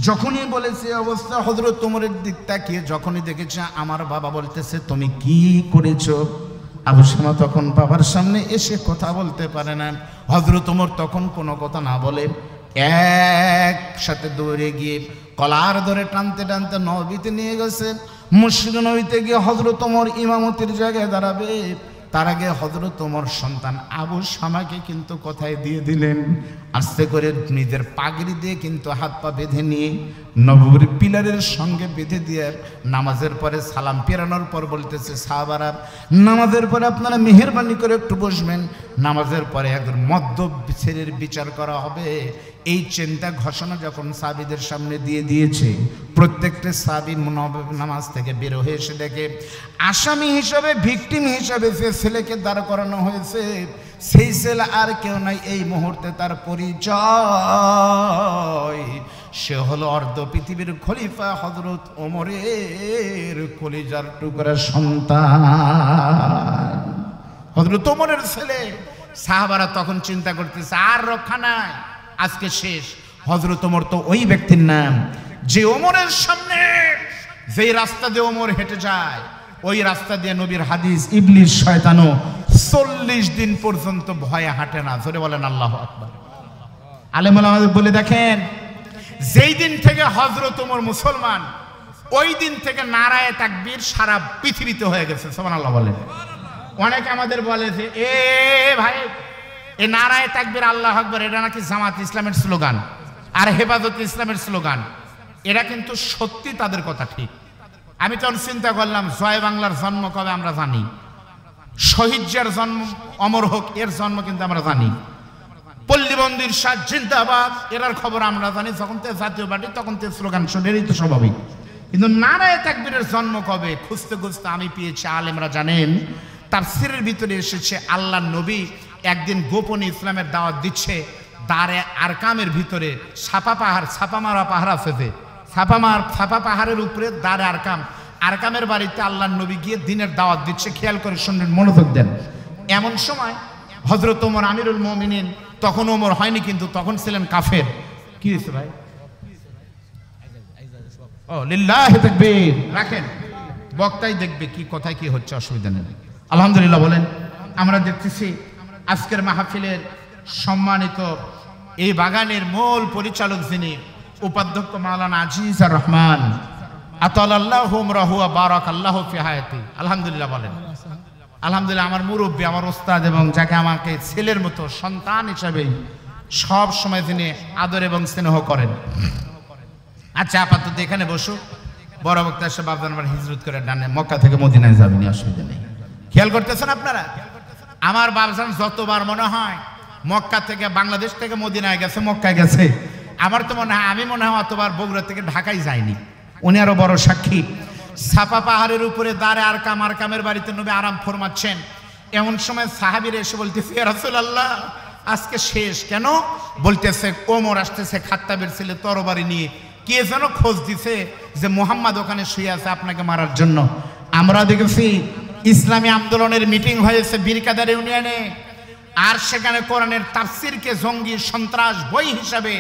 যখনই বলেছে অবস্থা, হযরত ওমরের দিক তাকিয়ে যখনই দেখেছে আমার বাবা বলতেছে, তুমি কি করেছো? আবু শামা তখন বাবার সামনে এসে কথা বলতে পারে না। হযরত ওমর তখন কোনো কথা না বলে একসাথে দৌড়ে গিয়ে কলার ধরে টানতে টানতে নববীতে নিয়ে গেছে। মসজিদ নববীতে গিয়ে হযরত ওমর ইমামতির জায়গায় দাঁড়াবে, তার আগে হযরত ওমর সন্তান আবু শামাকে কিন্তু কথায় দিয়ে দিলেন। আস্তে করে নিজের পাগড়ি দিয়ে কিন্তু হাত পা বেঁধে নিয়ে নববীর পিলারের সঙ্গে বেঁধে দিয়ে নামাজের পরে সালাম ফেরানোর পর বলতেছে, সাহাবারা, নামাজের পরে আপনারা মেহেরবানি করে একটু বসবেন, নামাজের পরে একজন মদ্যপ ছেলের বিচার করা হবে। এই চিন্তা ঘোষণা যখন সাহাবীদের সামনে দিয়ে দিয়েছে, প্রত্যেকটা সাহাবী নামাজ থেকে বের হয়ে এসে দেখে আসামি হিসাবে, ভিকটিম হিসাবে যে ছেলেকে দাঁড় করানো হয়েছে, সেই ছেলে আর কেউ নাই, এই মুহূর্তে তার পরিচয়, সে হলো অর্ধ পৃথিবীর খলিফা হযরত ওমরের কলিজার টুকরা সন্তান, হযরত ওমরের ছেলে। সাহাবারা তখন চিন্তা করতেছে, আর রক্ষা নাই, আজকে শেষ। হযরত ওমর তো ওই ব্যক্তির নাম যে ওমরের সামনে যেই রাস্তা দিয়ে ওমর হেঁটে যায় ওই রাস্তা দিয়ে নবীর হাদিস ইবলিস শয়তানও 40 দিন পর্যন্ত ভয়ে হাঁটে না। জোরে বলেন আল্লাহু আকবার। আলেম ওলামাদের বলে দেখেন, যেই দিন থেকে হযরত ওমর মুসলমান ওই দিন থেকে নারায়ে তাকবীর সারা পৃথিবীতে হয়ে গেছে। সুবহানাল্লাহ বলেন। অনেকে আমাদের বলে যে ভাই এই নারায়ে তাকবীর আল্লাহু আকবার এটা নাকি জামাত ইসলামের স্লোগান আর হেফাজত ইসলামের স্লোগান। এটা কিন্তু সত্যি তাদের কথা ঠিক। আমি তখন চিন্তা করলাম জয় বাংলার জন্ম কবে আমরা জানি, শহীদ জিয়ার জন্ম অমর হোক এর জন্ম কিন্তু আমরা জানি, পল্লীবন্দির শাহ জিন্দাবাদ এর খবর আমরা জানি। যখন থেকে জাতীয় পার্টি তখন থেকে স্লোগান শুনেরই তো স্বাভাবিক। কিন্তু নারায়ে তাকবীরের জন্ম কবে খুঁজতে খুঁজতে আমি পেয়েছি, আলেমরা জানেন তাফসীরের ভিতরে এসেছে আল্লাহর নবী একদিন গোপনে ইসলামের দাওয়াত দিচ্ছে দারে আরকামের ভিতরে ছাপা মারা পাহাড় আছে যে ছাপা পাহাড়ের উপরে দারে আরকামের বাড়িতে আল্লাহর নবী গিয়ে দিনের দাওয়াত দিচ্ছে। খেয়াল করে শুনবেন, মনোযোগ দেন। এমন সময় হযরত ওমর আমিরুল মুমিনিন, তখন ওমর হয়নি কিন্তু তখন ছিলেন কাফের। কি হয়েছে ভাই? ও লিল্লাহি তাকবীর। রাখেন, বক্তাই দেখবে কি কথায় কি হচ্ছে, অসুবিধা নেই। আলহামদুলিল্লাহ বলেন। আমরা দেখতেছি আজকের মাহফিলের সম্মানিত এই বাগানের মূল পরিচালক যিনি উপাধ্যক্ষ মাওলানা আজিজুর রহমান আতালাল্লাহু উমরাহু ওয়া বারাকাল্লাহু ফি হায়াতি। আলহামদুলিল্লাহ বলেন। আলহামদুলিল্লাহ আমার মুরব্বী, আমার ওস্তাদ এবং যাকে আমাকে ছেলের মতো সন্তান হিসাবে সব সময় তিনি আদর এবং স্নেহ করেন। আচ্ছা আপাতত এখানে বসো, বড় বক্তা এসে বাবদান আমার হিজরত করে ডানে মক্কা থেকে মদিনায় যাবেন, অসুবিধা নেই। খেয়াল করতেছেন আপনারা, আমার বাবজান যতবার মনে হয় মক্কা থেকে বাংলাদেশ থেকে মদিনায় গেছে, মক্কায় গেছে, আমার তো মনে হয় আমি মনে হয় অতবার বগুড়া থেকে ঢাকায় যাইনি। উনি আরো বড় সাক্ষী। ছাপা পাহাড়ের উপরে দাঁড়ে আরকামের বাড়িতে নবী আরাম ফরমাচ্ছেন। এমন সময় সাহাবীরা এসে বলতেছে ইয়া রাসূলুল্লাহ আজকে শেষ। কেন? বলতেছে ওমর আসতেছে খাত্তাবের ছেলে তরবারি নিয়ে, কে যেন খোঁজ দিছে যে মুহাম্মদ ওখানে শুয়ে আছে আপনাকে মারার জন্য। আমরা দেখেছি ইসলামী আন্দোলনের মিটিং হয়েছে বীরকাদার ইউনিয়নে, আর সেখানে কোরআনের তাফসীরকে জঙ্গি সন্ত্রাস বই হিসাবে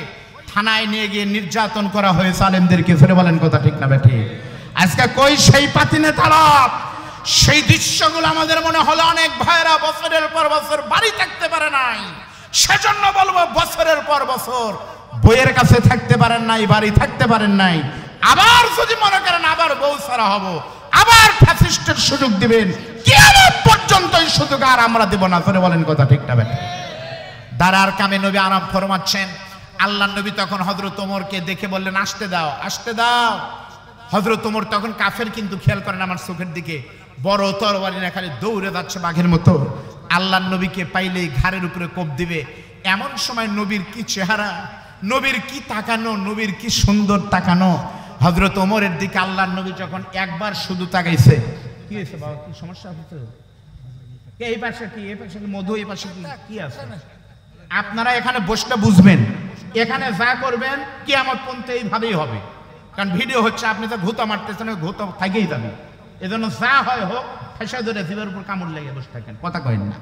থানায় নিয়ে গিয়ে নির্যাতন করা হয়েছে আলেমদেরকে। ফিরে বলেন কথা ঠিক না বেঠিক? আজকে কই সেই পাতি নেতারা? সেই দৃশ্যগুলো আমাদের মনে হলো অনেক ভাইরা বছরের পর বছর বাড়ি থাকতে পারে নাই। সেজন্য বলবো বছরের পর বছর বইয়ের কাছে থাকতে পারেন নাই, বাড়ি থাকতে পারেন নাই, আবার যদি মনে করেন আবার বউ ছাড়া হবো, আবার ফ্যাসিস্টের সুযোগ দিবেন, কিয়ামত পর্যন্ত এই সুযোগ আর আমরা দেব না। ফিরে বলেন কথা ঠিক না বেঠিক? দারার কামে নবী আরাম ফরমাচ্ছেন। আল্লাহ নবী তখন হযরত ওমরকে দেখে বললেন আসতে দাও, আসতে দাও। হযরত ওমর তখন কাফের, কিন্তু খেয়াল করেন আমার চোখের দিকে, বড় তরবারি না খালি দৌড়ে যাচ্ছে বাঘের মতো। আল্লাহ নবীকে পাইলেই ঘাড়ের উপরে কোপ দিবে। এমন সময় নবীর কি চেহারা, নবীর কি তাকানো, নবীর কি সুন্দর তাকানো। হযরত ওমরের দিকে আল্লাহ নবী যখন একবার শুধু তাকাইছে, কি হয়েছে বাবা, কি সমস্যা হচ্ছে? এই পাশে কি, এই পাশে কি মধু, এই পাশে কি আছে? আপনারা এখানে বসলে বুঝবেন, এখানে যা করবেন কিয়ামত পর্যন্ত এইভাবেই হবে। কারণ ভিডিও হচ্ছে, আপনি তো ঘুতা মারতেছেন, ঘুতা থাকেই যাবে। এজন্য যা হয় হোক ফেসা ধরে জীবের উপর কামড় লেগে বসে থাকেন, কথা কয়েন না।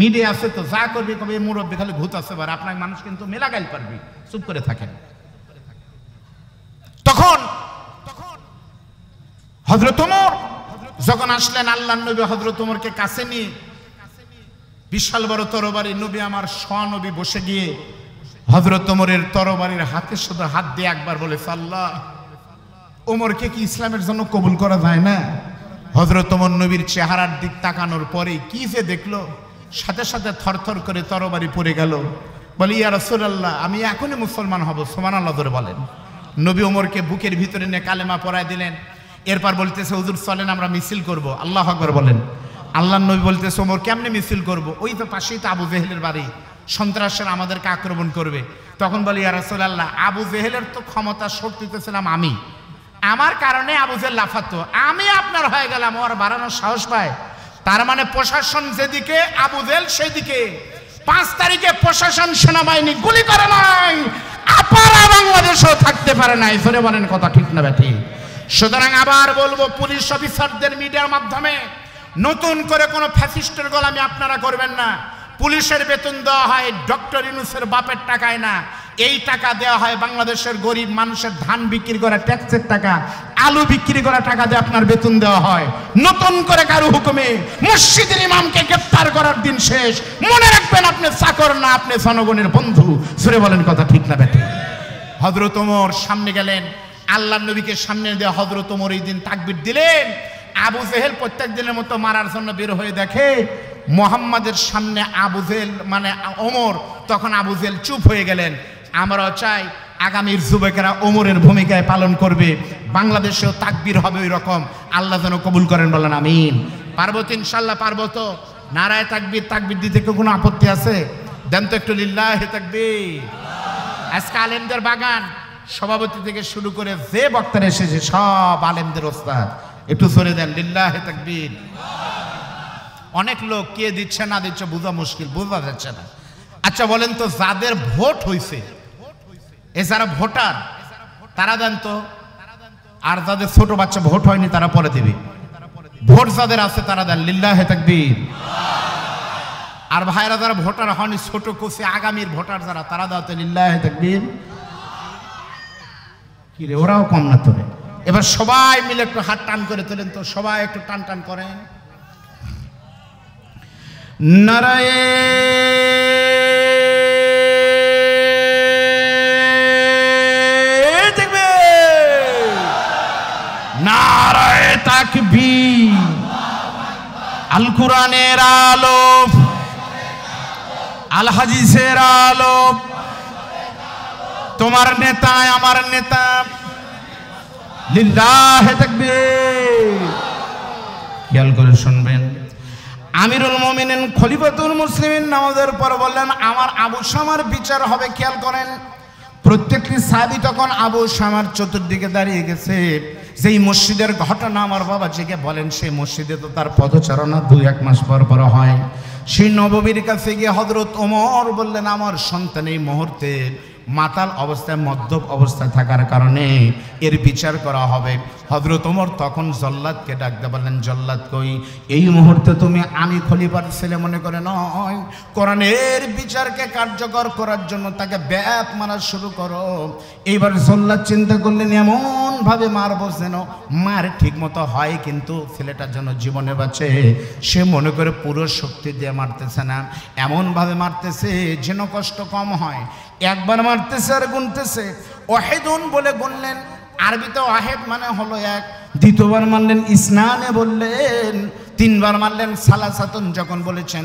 মিডিয়া আছে তো যা করবি কবে মুরব্বী খালি ভূত আছে বার, আপনার মানুষ কিন্তু মেলা গাইল পারবি, চুপ করে থাকেন। তখন হযরত ওমর যখন আসলেন, আল্লাহর নবী হযরত ওমরকে কাছে নিয়ে বিশাল বড় তরবারি, নবী আমার স্বনবী বসে গিয়ে হযরত ওমরের তরবারির হাতে শুধু হাত দিয়ে একবার বলেছে আল্লাহ, ওমরকে কি ইসলামের জন্য কবুল করা যায় না? হযরত ওমর নবীর চেহারার দিক তাকানোর পরে কি যে দেখলো, সাথে সাথে থরথর করে তরবারি পড়ে গেল। বলে ইয়া রাসূলুল্লাহ আমি এখনই মুসলমান হব। সুবহানাল্লাহ ধরে বলেন। নবী ওমরকে বুকের ভিতরে নিয়ে কালেমা পড়ায় দিলেন। এরপর বলতেছে হুজুর চলেন আমরা মিছিল করব। আল্লাহু আকবার বলেন। আল্লাহর নবী বলতেছে ওমর কেমনে মিছিল করব? ওই তো পাশেই তো আবু জেহেলের বাড়ি, সন্ত্রাসীরা আমাদেরকে আক্রমণ করবে। তখন বলি ইয়া রাসূলুল্লাহ আবু জেহেলের তো ক্ষমতা শক্তিতে ছিলাম আমি, আমার কারণে আবু জেহেল লাফাতো, আমি আপনার হয়ে গেলাম, ওর বাড়ানোর সাহস পায়। তার মানে প্রশাসন যেদিকে, আবু জেহেল সেদিকে। 5 তারিখে প্রশাসন সেনাবাহিনী গুলি করে নাই, আপারা বাংলাদেশও থাকতে পারে নাই। ধরে বলেন কথা ঠিক না বেঠিক? সুতরাং আবার বলবো পুলিশ অফিসারদের মিডিয়ার মাধ্যমে নতুন করে কোনো ফ্যাসিস্টের গোলামি আপনারা করবেন না। পুলিশের বেতন দেওয়া হয় ডক্টর ইউনূসের বাপের টাকায় না, এই টাকা দেওয়া হয় বাংলাদেশের গরিব মানুষের ধান বিক্রি করা ট্যাক্সের টাকা, আলু বিক্রি করা টাকা দিয়ে আপনার বেতন দেওয়া হয়। নতুন করে কারো হুকুমে মসজিদের ইমামকে গ্রেফতার করার দিন শেষ। মনে রাখবেন আপনি চাকর না, আপনি জনগণের বন্ধু। সুরে বলেন কথা ঠিক না বেঠিক? হযরত ওমর সামনে গেলেন, আল্লাহর নবীকে সামনে দিয়ে হযরত ওমর এই দিন তাকবীর দিলেন। আবু জেহেল প্রত্যেক দিনের মতো মারার জন্য বের হয়ে দেখে মুহাম্মাদের সামনে আবু জেহেল মানে ওমর, তখন আবু জেহেল চুপ হয়ে গেলেন। আমরাও চাই আগামীর যুবকেরা ওমরের ভূমিকায় পালন করবে, বাংলাদেশেও তাকবীর হবে ওই রকম। আল্লাহ যেন কবুল করেন, বলেন আমিন। পারবো তো ইনশাআল্লাহ, পারবো তো? নারায়ে তাকবীর, তাকবীর দিতে কোনো আপত্তি আছে? দেন তো একটু লিল্লাহি তাকবীর। আজকে আলেমদের বাগান, সভাপতি থেকে শুরু করে যে বক্তারা এসেছে সব আলেমদের ওস্তাদ। একটু জোরে দেন লিল্লাহি তাকবীর। অনেক লোক কে দিচ্ছে না দিচ্ছে বোঝা মুশকিল, বোঝা যাচ্ছে না। আচ্ছা বলেন তো, যাদের ভোট হয়েছে, এ যারা ভোটার তারা দেন তো, আর যাদের ছোট বাচ্চা ভোট হয়নি তারা পরে দিবে। ভোট যাদের আছে তারা দেন লিল্লাহি তাকবীর। আর ভাইরা যারা ভোটার হয়নি, ছোট কোসে আগামীর ভোটার যারা, তারা দাও তো লিল্লাহি তাকবীর। কি রে, ওরাও কম না তোরে। এবার সবাই মিলে একটু হাত টান করে তোলেন তো, সবাই একটু টান টান করেন। নারায়ে তাকবীর, নারায়ে তাকবীর। আল কোরআনের আলো, আল হাদিসের আলো, তোমার নেতা আমার নেতা, লিল্লাহি তাকবীর। খেয়াল করে শুনবেন, আমিরুল মুমিনিন খলিফাতুল মুসলিমিন নামাজের পর বললেন আমার আবু শামার বিচার হবে। খেয়াল করেন, প্রত্যেকটি সাহাবী তখন আবু শামার চতুর্দিকে দাঁড়িয়ে গেছে। যেই মসজিদের ঘটনা আমার বাবা জিকে বলেন, সেই মসজিদে তো তার পদচারণা 2-1 মাস পর পর হয়। সেই নববীর কাছে গিয়ে হযরত ওমর বললেন আমার সন্তান এই মুহূর্তে মাতাল অবস্থায়, মদ্যপ অবস্থায় থাকার কারণে এর বিচার করা হবে। হযরত ওমর তখন জল্লাদকে ডাকতে বললেন, জল্লাদ কই? এই মুহূর্তে তুমি আমি খলিফার ছেলে মনে করে নয়, কোরআনের বিচারকে কার্যকর করার জন্য তাকে ব্যাপ মারা শুরু করো। এইবার জল্লাদ চিন্তা করলেন এমন ভাবে মারবো যেন মার ঠিক মতো হয়, কিন্তু ছেলেটার জন্য জীবনে বাঁচে। সে মনে করে পুরো শক্তি দিয়ে মারতেছে না, এমন ভাবে মারতেছে যেন কষ্ট কম হয়। একবার মারতেছে আর গুনতেছে, ওয়াহিদুন বলে গুনলেন। আরবিতে ওয়াহিদ মানে হলো এক। দ্বিতীয়বার মারলেন ইসনানে বললেন, 3বার মারলেন সালাসাতুন যখন বলেছেন।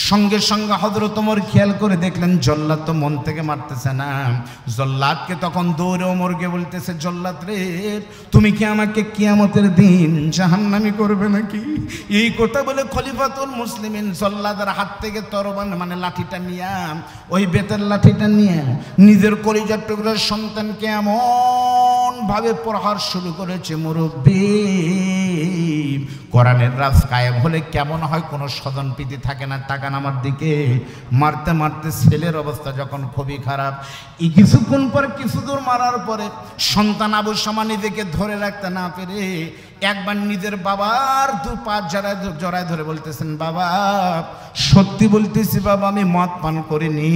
সঙ্গে সঙ্গে হযরত ওমর খেয়াল করে দেখলেন জল্লাদ তো মন থেকে মারতেছে না। জল্লাদকে তখন দৌড়ে ওমরকে বলতেছে, জল্লাদ রে তুমি কি আমাকে কিয়ামতের দিন জাহান্নামী করবে নাকি? এই কথা বলে খলিফাতুল মুসলিমিন জল্লাদের হাত থেকে তরবান মানে লাঠিটা নিয়ে, ওই বেতের লাঠিটা নিয়ে নিজের কলিজার টুকরার সন্তানকে এমন ভাবে প্রহার শুরু করেছে। মুরব্বী, কোরআনের রাজ কায়েম হলে কেমন হয়, কোনো স্বজন প্রীতি থাকে না। তাকান আমার দিকে। মারতে মারতে ছেলের অবস্থা যখন খুবই খারাপ, এই কিছুক্ষণ পর কিছু দূর মারার পরে সন্তান আবু শামা নিজেকে ধরে রাখতে না পেরে একবার নিজের বাবার 2 পা জড়ায় ধরে বলতেছেন, বাবা সত্যি বলতেছি বাবা, আমি মদ পান করিনি,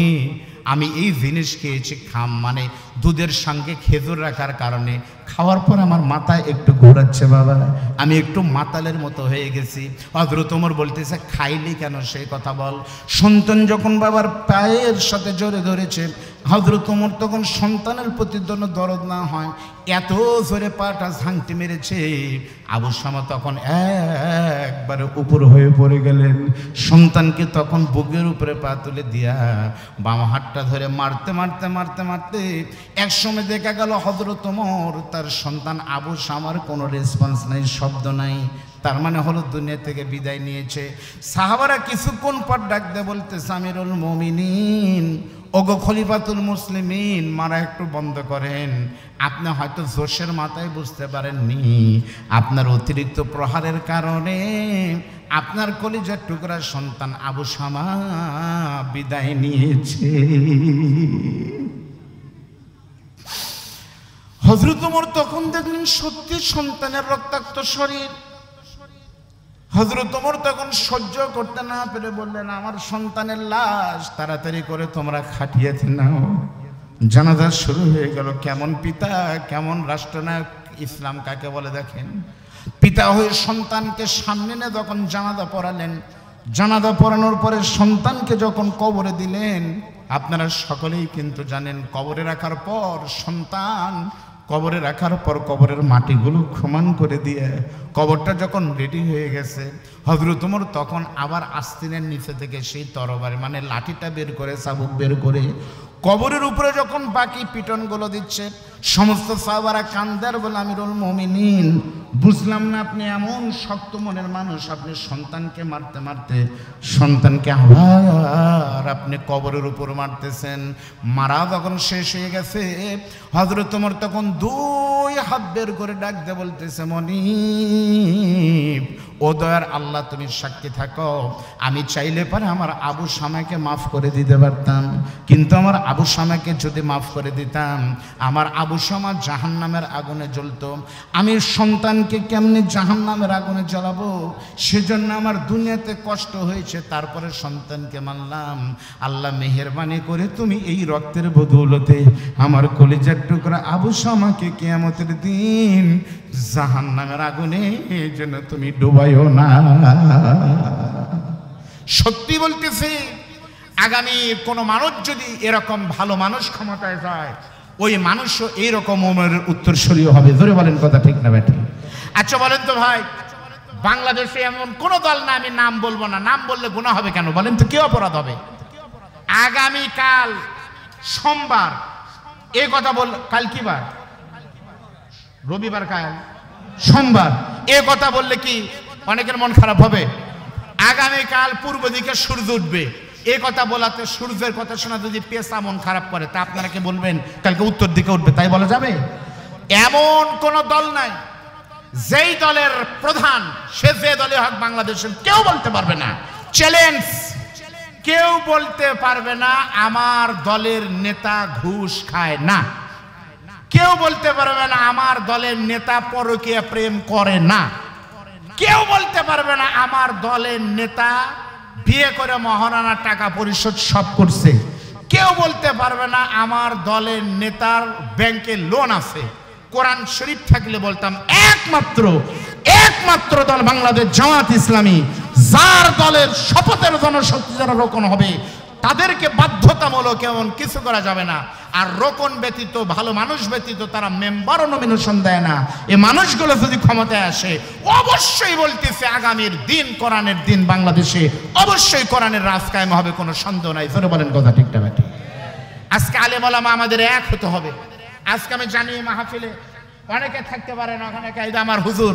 আমি এই জিনিস খেয়েছি। খাম মানে দুধের সঙ্গে খেজুর রাখার কারণে খাওয়ার পর আমার মাথায় একটু ঘোরাচ্ছে বাবা, আমি একটু মাতালের মতো হয়ে গেছি। হযরত ওমর বলতেছে, খাইলি কেন সেই কথা বল। সন্তান যখন বাবার পায়ের সাথে জড়ে ধরেছে, হযরত ওমর তখন সন্তানের প্রতি জন্য দরদ না হয় এত জোরে পাটা ঝাংটি মেরেছে। আবু শামা তখন একবারে উপর হয়ে পড়ে গেলেন। সন্তানকে তখন বুকের উপরে পা তুলে দিয়া বাম হাতটা ধরে মারতে মারতে মারতে মারতে একসময় দেখা গেল হযরত ওমর তার সন্তান আবু শামার কোনো রেসপন্স নাই, শব্দ নাই। তার মানে হলো দুনিয়া থেকে বিদায় নিয়েছে। সাহাবারা কিছুক্ষণ পর ডাক দিয়ে বলতেছে, আমিরুল মুমিনিন, ওগো খলিফাতুল মুসলিমিন, মারা একটু বন্ধ করেন। আপনি হয়তো জোশের মাথায় বুঝতে পারেননি, আপনার অতিরিক্ত প্রহারের কারণে আপনার কলিজার টুকরা সন্তান আবু শামা বিদায় নিয়েছে। হযরত ওমর তখন দেখলেন সত্যি সন্তানের রক্তাক্ত শরীর। হযরত ওমর তখন সহ্য করতে না পেরে বললেন, আমার সন্তানের লাশ তাড়াতাড়ি করে তোমরা খাটিয়েতে নাও। জানাজা শুরু হয়ে গেল। কেমন পিতা, কেমন রাষ্ট্রনায়ক, ইসলাম কাকে বলে দেখেন। পিতা হয়ে সন্তানকে সামনে নিয়ে যখন জানাজা পড়ালেন, জানাজা পড়ানোর পরে সন্তানকে যখন কবরে দিলেন, আপনারা সকলেই কিন্তু জানেন কবরে রাখার পর সন্তান কবরে রাখার পর কবরের মাটিগুলো সমান করে দিয়ে কবরটা যখন রেডি হয়ে গেছে, হযরত ওমর তখন আবার আস্তিনের নিচে থেকে সেই তরবারি মানে লাঠিটা বের করে, চাবুক বের করে কবরের উপরে যখন বাকি পিটনগুলো দিচ্ছে, সমস্ত সাহাবারা কান্দার বলে, আমিরুল মুমিনিন বুঝলাম না, আপনি এমন শক্ত মনের মানুষ, আপনি সন্তানকে মারতে মারতে সন্তানকে আবার আপনি কবরের উপর মারতেছেন। মারা যখন শেষ হয়ে গেছে, হযরত ওমর তখন দুই হাত বের করে ডাক দিয়ে বলতেছে, মনিব, ও দয়ার আল্লাহ তুমি সাক্ষী থাকো, আমি চাইলে পারে আমার আবু শামাকে মাফ করে দিতে পারতাম, কিন্তু আমার আবু শামাকে যদি মাফ করে দিতাম, আমার আবু শামা জাহান্নামের আগুনে জ্বলতো, আমি সন্তানকে কেমনে জাহান্নামের আগুনে জ্বালাবো, সেজন্য আমার দুনিয়াতে কষ্ট হয়েছে, তারপরে সন্তানকে মারলাম। আল্লাহ মেহেরবানি করে তুমি এই রক্তের বদৌলতে আমার কলিজার টুকরা আবু শামাকে কিয়ামতের দিন জাহান্নামের আগুনে যেন তুমি ডুবাইও না। সত্যি বলতেছি, আগামী কোন মানুষ যদি এরকম ভালো মানুষ ক্ষমতায় যায়, ওই মানুষও এইরকম ওমরের উত্তরসূরি হবে। ধরে বলেন কথা ঠিক না বেঠিক? আচ্ছা বলেন তো ভাই, বাংলাদেশে এমন কোন দল না, আমি নাম বলবো না, নাম বললে গুনাহ হবে কেন বলেন তো, কি অপরাধ হবে? আগামীকাল সোমবার, এ কথা বল, কাল কি বার? রবিবার, কাল সোমবার, এ কথা বললে কি অনেকের মন খারাপ হবে? আগামীকাল পূর্ব দিকে সূর্য উঠবে, এ কথা বলাতে সূর্যের কথা শোনা যদি পেশা মন খারাপ করে, তা আপনারা কি বলবেন কালকে উত্তর দিকে উঠবে, তাই বলা যাবে? এমন কোন দল নাই যেই দলের প্রধান সে যে দলে হক বাংলাদেশের কেউ বলতে পারবে না, চ্যালেঞ্জ, কেউ বলতে পারবে না আমার দলের নেতা ঘুষ খায় না, কেউ বলতে পারবে না আমার দলের নেতা পরকীয়া প্রেম করে না, কেউ বলতে পারবে না আমার দলের নেতা বিয়ে করে মহারানার টাকা পরিশোধ সব করছে, কেউ বলতে পারবে না আমার দলের নেতার ব্যাংকে লোন আছে। কোরআন শরীফ থাকলে বলতাম একমাত্র দল বাংলাদেশ জামাত ইসলামী, যার দলের শপথের জনশক্তি যারা রোকন হবে তাদেরকে বাধ্যতামূলক এমন কিছু করা যাবে না। আর রোকন ব্যতীত, ভালো মানুষ ব্যতীত তারা মেম্বারও নমিনেশন দেয় না। এই মানুষগুলো যদি ক্ষমতায় আসে, অবশ্যই বলতেছে আগামীর দিন কোরআনের দিন বাংলাদেশে অবশ্যই কোরআনের রাজ কায়েম হবে, কোনো সন্দেহ নাই। ধরে বলেন কথা ঠিক না বেঠিক? আজকে আলেম ওলামা আমাদের এক হতে হবে। আজকে আমি জানি মাহফিলে অনেকে থাকতে পারে না, অনেকে আমার হুজুর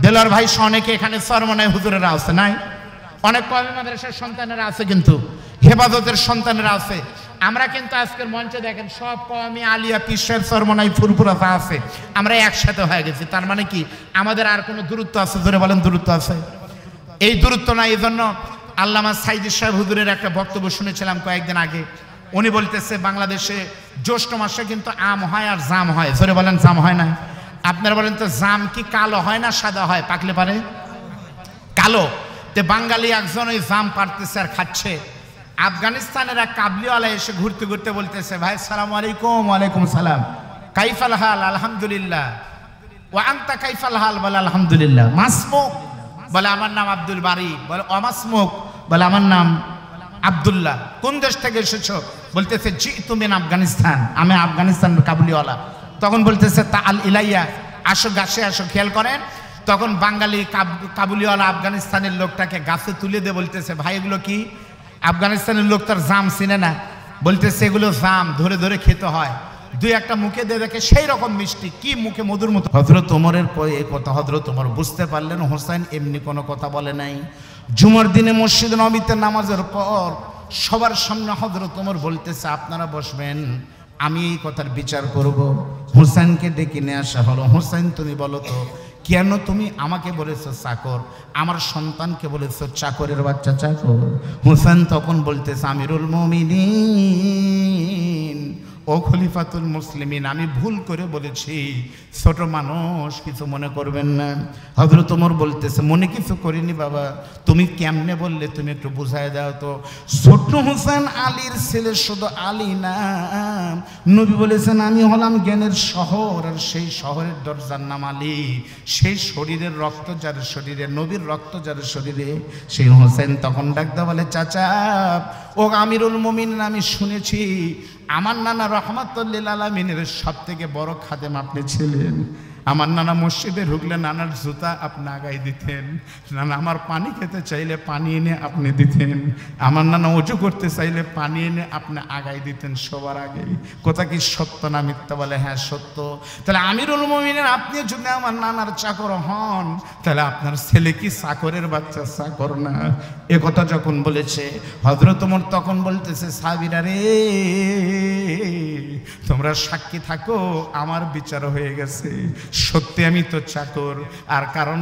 দেলোয়ার ভাই অনেকে এখানে সরমনায় হুজুরেরা আছে, নাই? অনেক কওমি মাদ্রাসার সন্তানেরা আছে, কিন্তু হেফাজতের সন্তানেরা আছে। আমরা কিন্তু আজকের মঞ্চে দেখেন সব কওমি আলিয়া পিসের সরমনাই ফুরফুরাতা আছে, আমরা একসাথে হয়ে গেছি। তার মানে কি আমাদের আর কোনো দূরত্ব আছে? ধরে বলেন দূরত্ব আছে? এই দূরত্ব নাই। এই জন্য আল্লামা সাইদি সাহেব হুজুরের একটা বক্তব্য শুনেছিলাম কয়েকদিন আগে। উনি বলতেছে বাংলাদেশে জ্যৈষ্ঠ মাসে কিন্তু আম হয় আর জাম হয়। ধরে বলেন জাম হয় না? আপনারা বলেন তো জাম কি কালো হয় না সাদা হয়? পাকলে পারে কালো। তে বাঙালি একজন ওই জাম পারতেছে আর খাচ্ছে। আফগানিস্তানের এক কাবলিওয়ালা এসে ঘুরতে ঘুরতে বলতেছে, ভাই সালাম আলাইকুম। ওয়ালাইকুম সালাম। কাইফাল হাল? আলহামদুলিল্লাহ। ওয়া আনতা কাইফাল হাল? বলে আলহামদুলিল্লাহ। মাসমুক? বলে আমার নাম আব্দুল বারি। বলে অমাসমুক? বলে আমার নাম আব্দুল্লাহ। কোন দেশ থেকে এসেছো? বলতেছে জি তুমি আফগানিস্তান, আমি আফগানিস্তান কাবুলিওয়ালা। তখন বলতেছে তা আল ইলাইয়া, আসো গাছে আসো। খেয়াল করেন, তখন বাঙালি কাবুলিওয়ালা আফগানিস্তানের লোকটাকে গাছে তুলে দিয়ে বলতেছে, ভাই এগুলো কি? আফগানিস্তানের লোক তার জাম চিনে না, বলতেছে এগুলো জাম, ধরে ধরে খেতে হয়। দুই একটা মুখে দিয়ে দেখে সেই রকম মিষ্টি, কি মুখে মধুর মতো। হযরত ওমরের এই কথা হযরত ওমর বুঝতে পারলেন হোসেন এমনি কোনো কথা বলে নাই। জুমার দিনে মসজিদ নববীতে নামাজের পর সবার সামনে হযরত ওমর বলতেছে, আপনারা বসবেন, আমি এই কথার বিচার করব। হোসেনকে ডেকে নিয়ে আসা হলো। হোসেন তুমি বলো তো, কেন তুমি আমাকে বলেছো চাকর, আমার সন্তানকে বলেছো চাকরের বাচ্চা চাকর? হোসেন তখন বলতেছে, আমিরুল মুমিনিন, ও ও খলিফাতুল মুসলিমিন, আমি ভুল করে বলেছি, ছোট মানুষ, কিছু মনে করবেন না। হযরত ওমর বলতেছে, মনে কিছু করিনি বাবা, তুমি কেমনে বললে, তুমি একটু বুঝাই দাও তো। ছোট হোসেন আলীর ছেলে, শুধু আলী না, নবী বলেছেন আমি হলাম জ্ঞানের শহর, আর সেই শহরের দরজার নাম আলী। সেই শরীরের রক্ত যার শরীরে, নবীর রক্ত যার শরীরে, সেই হোসেন তখন ডাকতে বলে, চাচা ও আমিরুল মুমিনিন, আমি শুনেছি আমার নানা রহমাতুল লিল আলামিনের সব থেকে বড় খাদেম আপনি ছিলেন। আমার নানা মসজিদে ঢুকলে নানার জুতা আপনি আগাই দিতেন, নানা আমার পানি খেতে চাইলে পানি এনে আপনি দিতেন, আমার নানা উজু করতে চাইলে পানি এনে আপনি আগাই দিতেন সবার আগে। কথা কি সত্য না মিথ্যা? বলে হ্যাঁ সত্য। তাহলে আমিরুল মুমিনিন আপনি যদি আমার নানার চাকর হন, তাহলে আপনার ছেলে কি চাকরের বাচ্চা, চাকর না? এ কথা যখন বলেছে, হযরত ওমর তখন বলতেছে, সাহাবীরা রে, তোমরা সাক্ষী থাকো, আমার বিচার হয়ে গেছে, সত্যি আমি তো চাকর, আর কারণ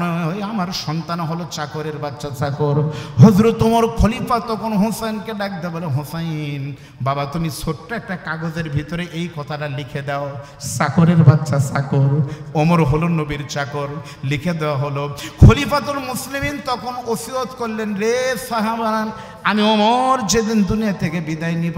আমার সন্তান হলো চাকরের বাচ্চা, চাকর। হযরত ওমর খলিফা তখন হোসেনকে ডাক দেয়, বলে হোসেন বাবা, তুমি ছোট্ট একটা কাগজের ভিতরে এই কথাটা লিখে দাও, চাকরের বাচ্চা চাকর, ওমর হলো নবীর চাকর। লিখে দেওয়া হলো। খলিফাতুল মুসলিমিন তখন ওসিয়ত করলেন, রে সাহাবারা, আমি ওমর যেদিন দুনিয়া থেকে বিদায় নিব,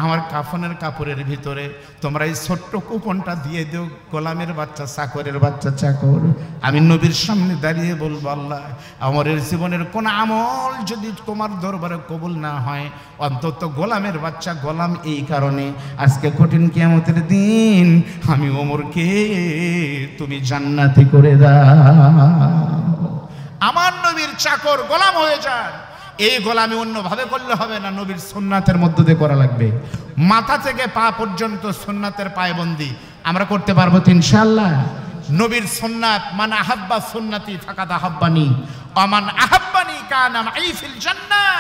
আমার কাফনের কাপড়ের ভিতরে তোমরা এই ছোট্ট কুপনটা দিয়ে দিও, গোলামের বাচ্চা চাকরের বাচ্চা চাকর। আমি নবীর সামনে দাঁড়িয়ে বলবো, আল্লাহ আমাদের জীবনের কোন আমল যদি তোমার দরবারে কবুল না হয়, অন্তত গোলামের বাচ্চা গোলাম এই কারণে আজকে কঠিন কিয়ামতের দিন আমি ওমরকে তুমি জান্নাতি করে দাও। আমার নবীর চাকর গোলাম হয়ে যান। এই গোলামি অন্যভাবে করলে হবে না, নবীর সুন্নাতের মধ্য দিয়ে করা লাগবে। মাথা থেকে পা পর্যন্ত সুন্নাতের পায়বন্দি আমরা করতে পারবো তো ইনশাআল্লাহ। নবীর সুন্নাত, মান আহাব্বা সুন্নতি ফাকাদ আহাব্বানি ওমান আহাব্বানি কানা মাই ফিল জান্নাহ।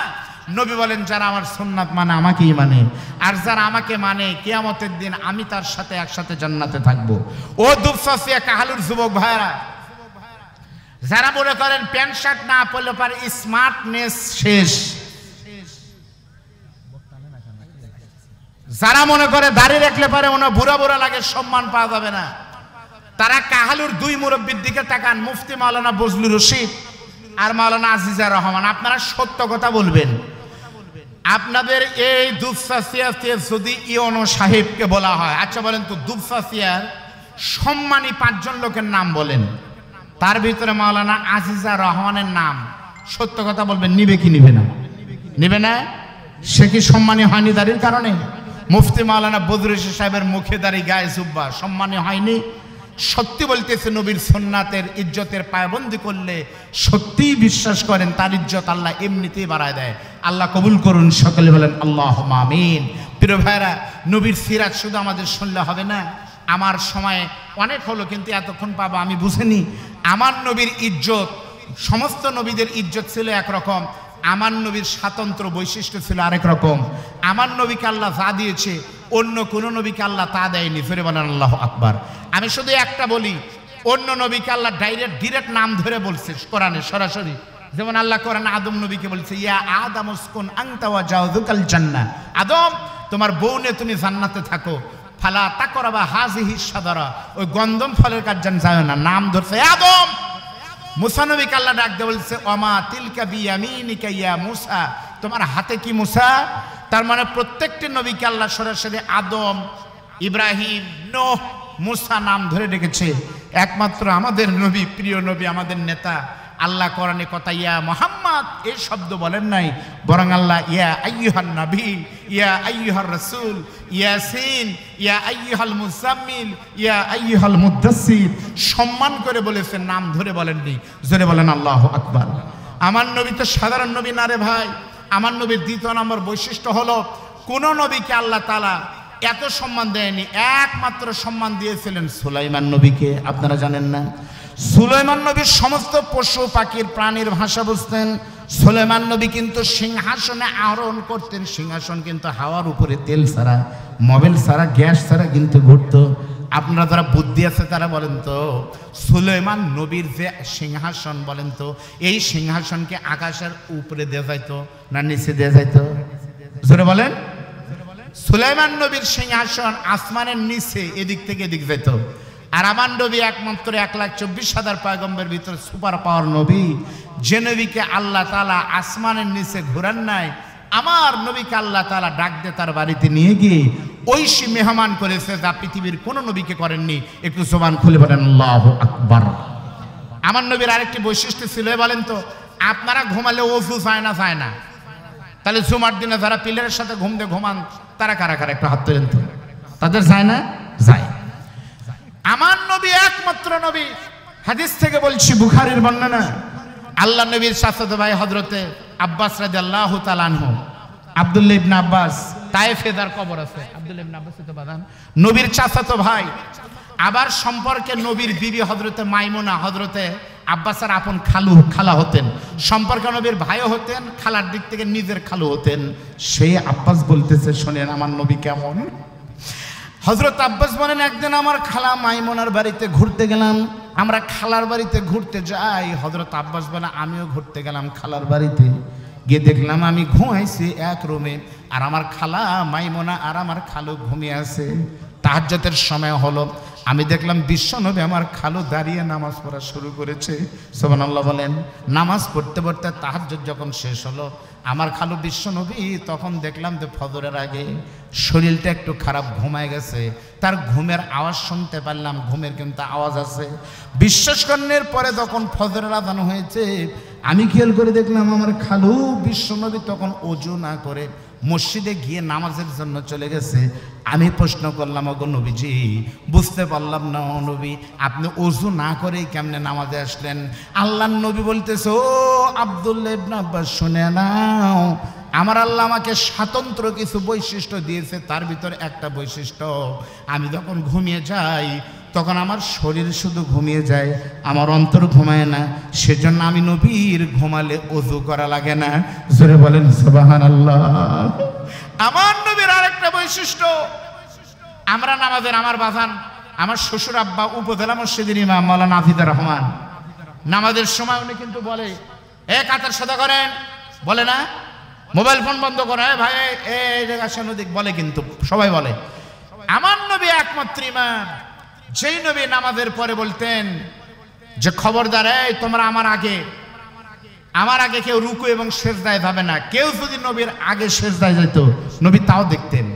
নবী বলেন, যারা আমার সুন্নাত মানে আমাকেই মানে, আর যারা আমাকে মানে কিয়ামতের দিন আমি তার সাথে একসাথে জান্নাতে থাকবো। ও দুবসাসিয়া কাহালুর যুবক ভাইরা, যারা মনে করেন প্যান্ট শার্ট না পরলে পারে স্মার্টনেস শেষ, যারা মনে করে দাড়ি রাখলে পারে ওনা বুড়া বুড়া লাগে, সম্মান পাওয়া যাবে না, তারা কাহালুর দুই মুরব্বীর দিকে তাকান, মুফতি মাওলানা বজলুর রশিদ আর মাওলানা আজিজুর রহমান। আপনারা সত্য কথা বলবেন, আপনাদের এই দুবসাসিয়াতে যদি ইওনো সাহেবকে বলা হয়, আচ্ছা বলেন তো দুবসাসিয়ার সম্মানী 5 জন লোকের নাম বলেন, তার ভিতরে মাওলানা আজিজুর রহমানের নাম, সত্য কথা বলবেন, নিবে কি নিবে না? নিবে না। সে কি সম্মানী হয়নি দাড়ির কারণে? মুফতি মাওলানা বজলুর রশিদ সাহেবের মুখে দাড়ি, গায়ে জুব্বা, সম্মানী হয়নি? সত্যি বলতেছে, নবীর সুন্নাতের ইজ্জতের পায়বন্দি করলে সত্যিই বিশ্বাস করেন তার ইজ্জত আল্লাহ এমনিতেই বাড়ায় দেয়। আল্লাহ কবুল করুন, সকলে বলেন আল্লাহুম্মা আমিন। প্রিয় ভাইরা, নবীর সিরাত শুধু আমাদের শুনলে হবে না। আমার সময় অনেক হলো, কিন্তু এতক্ষণ পাবো আমি বুঝিনি। আমার নবীর ইজ্জত, সমস্ত নবীদের ইজ্জত ছিল একরকম, আমার নবীর স্বাতন্ত্র বৈশিষ্ট্য ছিল আরেক রকম। আমার নবীকে আল্লাহ যা দিয়েছে অন্য কোনো নবীকে আল্লাহ তা দেয়নি। ফিরে বলেন আল্লাহু আকবার। আমি শুধু একটা বলি, অন্য নবীকে আল্লাহ ডিরেক্ট নাম ধরে বলছে কোরআনে সরাসরি। যেমন আল্লাহ কোরআনে আদম নবীকে বলছে, ইয়া আদম উসকুন আনতা ওয়া জাওজুকাল জান্নাহ, আদম তোমার বউ নিয়ে তুমি জান্নাতে থাকো, ফালা তাকরাবা হাযিহি শাজারা, ওই গন্ধম ফলের কাছে যায় না, নাম ধরছে আদম। মুসা নবীকে আল্লাহ ডাক দিয়ে বলছে, ওমা তিলকা বিয়ামিনিকা ইয়া মুসা, তোমার হাতে কি মুসা? তার মানে প্রত্যেকটি নবীকে আল্লাহ সরাসরি আদম, ইব্রাহিম, নূহ, মুসা নাম ধরে ডেকেছে। একমাত্র আমাদের নবী, প্রিয় নবী, আমাদের নেতা, আল্লাহ কোরআনে কথা ইয়া মুহাম্মদ এই শব্দ বলেন নাই, বরং আল্লাহ ইয়া আইয়ুহান নবী, ইয়া আইয়ুহার রাসূল, ইয়াসিন, ইয়া আইয়ুহাল মুজাম্মিল, ইয়া আইয়ুহাল মুদ্দাসসির সম্মান করে বলেছেন, নাম ধরে বলেননি। জোরে বলেন আল্লাহু আকবার। আমার নবী তো সাধারণ নবী না রে ভাই। আমার নবীর দ্বিতীয় নম্বর বৈশিষ্ট্য হলো, কোন নবীকে আল্লাহ তাআলা এত সম্মান দেয়নি, একমাত্র সম্মান দিয়েছিলেন সুলাইমান নবীকে। আপনারা জানেন না, সুলাইমান নবীর সমস্ত পশু পাখির প্রাণীর ভাষা বুঝতেন। সুলাইমান নবী কিন্তু সিংহাসনে আরোহণ করতেন, সিংহাসন কিন্তু হাওয়ার উপরে তেল ছাড়া, মোবিল ছাড়া, গ্যাস ছাড়া কিন্তু ঘুরতো। আপনারা যারা বুদ্ধি আছে তারা বলেন তো, সুলাইমান নবীর যে সিংহাসন বলেন তো, এই সিংহাসনকে আকাশের উপরে দিয়ে যাইতো না নিচে দিয়ে যাইতো? জোরে বলেন। সুলাইমান নবীর সিংহাসন আসমানের নিচে এদিক থেকে এদিক যেত। আর আমার নবী একমাত্র 1,24,000 পয়গম্বরের ভিতরে সুপার পাওয়ার নবী, যে নবীকে আল্লাহ তাআলা আসমানের নিচে ঘোরান নাই। আমার নবীকে আল্লাহ তাআলা ডাক দিয়ে তার বাড়িতে নিয়ে গিয়ে ঐশী মেহমান করেছে, যা পৃথিবীর কোনো নবীকে করেননি। একটু জবান খুলে বলেন আল্লাহু আকবার। আমার নবীর আরেকটি বৈশিষ্ট্য ছিল, বলেন তো আপনারা ঘুমালে ওযু চায় না? চায় না? তাহলে জুমার দিনে যারা পিলারের সাথে ঘুমান তারা কারা কারা একটু হাত তোলেন তো। তাদের যায় না? যায়। আমার নবী একমাত্র নবী, হাদিস থেকে বলছি, বুখারীর বর্ণনা, আল্লাহ নবীর চাচাতো ভাই হযরতে আব্বাস রাদিয়াল্লাহু তাআলা আনহু, আব্দুল্লাহ ইবনে আব্বাস, তায়েফে তার কবর আছে। আব্দুল্লাহ ইবনে আব্বাস তো বাদান নবীর চাচাতো ভাই। আবার সম্পর্কে নবীর বিবি হযরতে মাইমুনা হযরতে আব্বাসের আপন খালা হতেন, সম্পর্কে নবীর ভাইও হতেন, খালার দিক থেকে নিজের খালু হতেন। সেই আব্বাস বলতেছে, শোনেন আমার নবী কেমন। হযরত আব্বাস বলেন, একদিন আমার খালা মাইমুনার বাড়িতে ঘুরতে গেলাম। আমরা খালার বাড়িতে ঘুরতে যাই। হযরত আব্বাস বলে, আমিও ঘুরতে গেলাম খালার বাড়িতে, গিয়ে দেখলাম আমি ঘুমাইছি এক রুমে, আর আমার খালা মাইমুনা আর আমার খালু ঘুমিয়ে আছে। তাহাজ্জুদের সময় হলো, আমি দেখলাম বিশ্বনবী আমার খালু দাঁড়িয়ে নামাজ পড়া শুরু করেছে। সুবহানাল্লাহ বলেন। নামাজ পড়তে পড়তে তাহাজ্জুদ যখন শেষ হলো, আমার খালু বিশ্বনবী তখন দেখলাম যে ফজরের আগে শরীরটা একটু খারাপ, ঘুমায় গেছে। তার ঘুমের আওয়াজ শুনতে পারলাম, ঘুমের কিন্তু আওয়াজ আছে। বিশ্বাস করার পরে তখন ফজরের আযান হয়েছে, আমি খেয়াল করে দেখলাম আমার খালু বিশ্বনবী তখন ওযু না করে মসজিদে গিয়ে নামাজের জন্য চলে গেছে। আমি প্রশ্ন করলাম, ওগো নবীজি, বুঝতে পারলাম না নবী, আপনি ওযু না করেই কেমনে নামাজে আসলেন? আল্লাহর নবী বলতেছে, ও আব্দুল্লাহ ইবনে আব্বাস, শুনে নাও, আমার আল্লাহ আমাকে স্বতন্ত্র কিছু বৈশিষ্ট্য দিয়েছে। তার ভিতরে একটা বৈশিষ্ট্য, আমি যখন ঘুমিয়ে যাই তখন আমার শরীর শুধু ঘুমিয়ে যায়, আমার অন্তর ঘুমায় না। সেজন্য আমি নবীর ঘুমালে ওযু করা লাগে না। জোরে বলেন সুবহানাল্লাহ। আমার নবীর আরেকটা বৈশিষ্ট্য, আমরা নামাজের, আমার বাজান, আমার শ্বশুর আব্বা উপজেলা মসজিদের ইমাম মাওলানা হাফিজুর রহমান, নামাজের সময় উনি কিন্তু বলে, কাতার সাদা করেন, বলে না, মোবাইল ফোন বন্ধ করে, ভাই এই জায়গা সানুদিক বলে, কিন্তু সবাই বলে। আমার নবী একমাত্র ইমাম, যেই নবী নামাজের পরে বলতেন যে খবরদার, এই তোমরা আমার আগে কেউ রুকু এবং সেজদায় যাবে না। কেউ যদি নবীর আগে সেজদায় যেত, নবী তাও দেখতেন।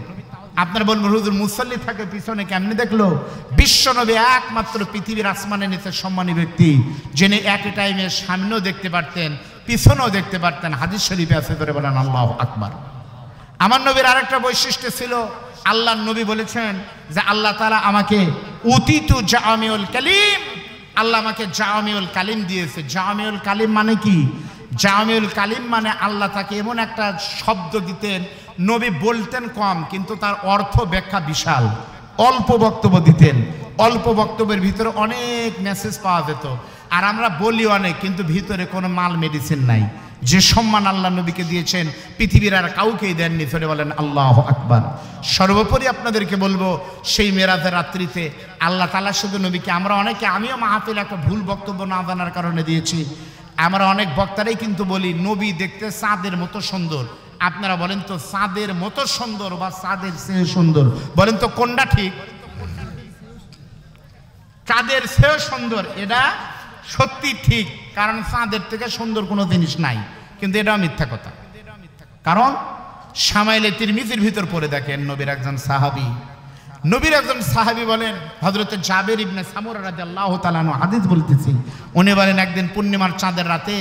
আপনার বলবেন, হুজুর মুসল্লি থাকে পিছনে, কেমনি দেখলো? বিশ্ব নবী একমাত্র পৃথিবীর আসমানের নিচে সম্মানী ব্যক্তি, যিনি একই টাইমে সামনেও দেখতে পারতেন, পিছনেও দেখতে পারতেন। হাদিস শরীফে আছে, ধরে বলেন আল্লাহু আকবার। আমার নবীর আরেকটা বৈশিষ্ট্য ছিল, আল্লাহর নবী বলেছেন যে আল্লাহ তাআলা আমাকে উতিতু জামিউল কালিম, আল্লাহ আমাকে জামিউল কালিম দিয়েছে। জামিউল কালিম মানে কি? জামিউল কালিম মানে আল্লাহ তাকে এমন একটা শব্দ দিতেন, নবী বলতেন কম কিন্তু তার অর্থ ব্যাখ্যা বিশাল। অল্প বক্তব্য দিতেন, অল্প বক্তব্যের ভিতরে অনেক মেসেজ পাওয়া যেত। আর আমরা বলি অনেক, কিন্তু ভিতরে কোনো মাল মেডিসিন নাই। যে সম্মান আল্লাহ নবীকে দিয়েছেন পৃথিবীর আর কাউকেই দেননি। ধরে বলেন আল্লাহু আকবার। সর্বোপরি আপনাদেরকে বলবো, সেই মেরাজের রাত্রিতে আল্লাহ তাআলা শুধু নবীকে, আমরা অনেকে, আমিও মাহফিলে একটা ভুল বক্তব্য না জানার কারণে দিয়েছি। আমরা অনেক বক্তারাই কিন্তু বলি নবী দেখতে চাঁদের মতো সুন্দর। আপনারা বলেন তো, চাঁদের মতো সুন্দর বা চাঁদের চেয়ে সুন্দর, বলেন তো কোনটা ঠিক? চাঁদের চেয়ে সুন্দর, এটা সত্যি ঠিক, কারণ চাঁদের থেকে সুন্দর কোনো জিনিস নাই। কিন্তু এটাও মিথ্যা কথা। কারণ শামাইলে তিরমিজির ভিতর পড়ে দেখেন, নবীর একজন সাহাবী বলেন, হযরত জাবের ইবনে সামুরা রাদিয়াল্লাহু তাআলা আনহু হাদিস বলতেছি, উনি বলেন, একদিন পূর্ণিমার চাঁদের রাতে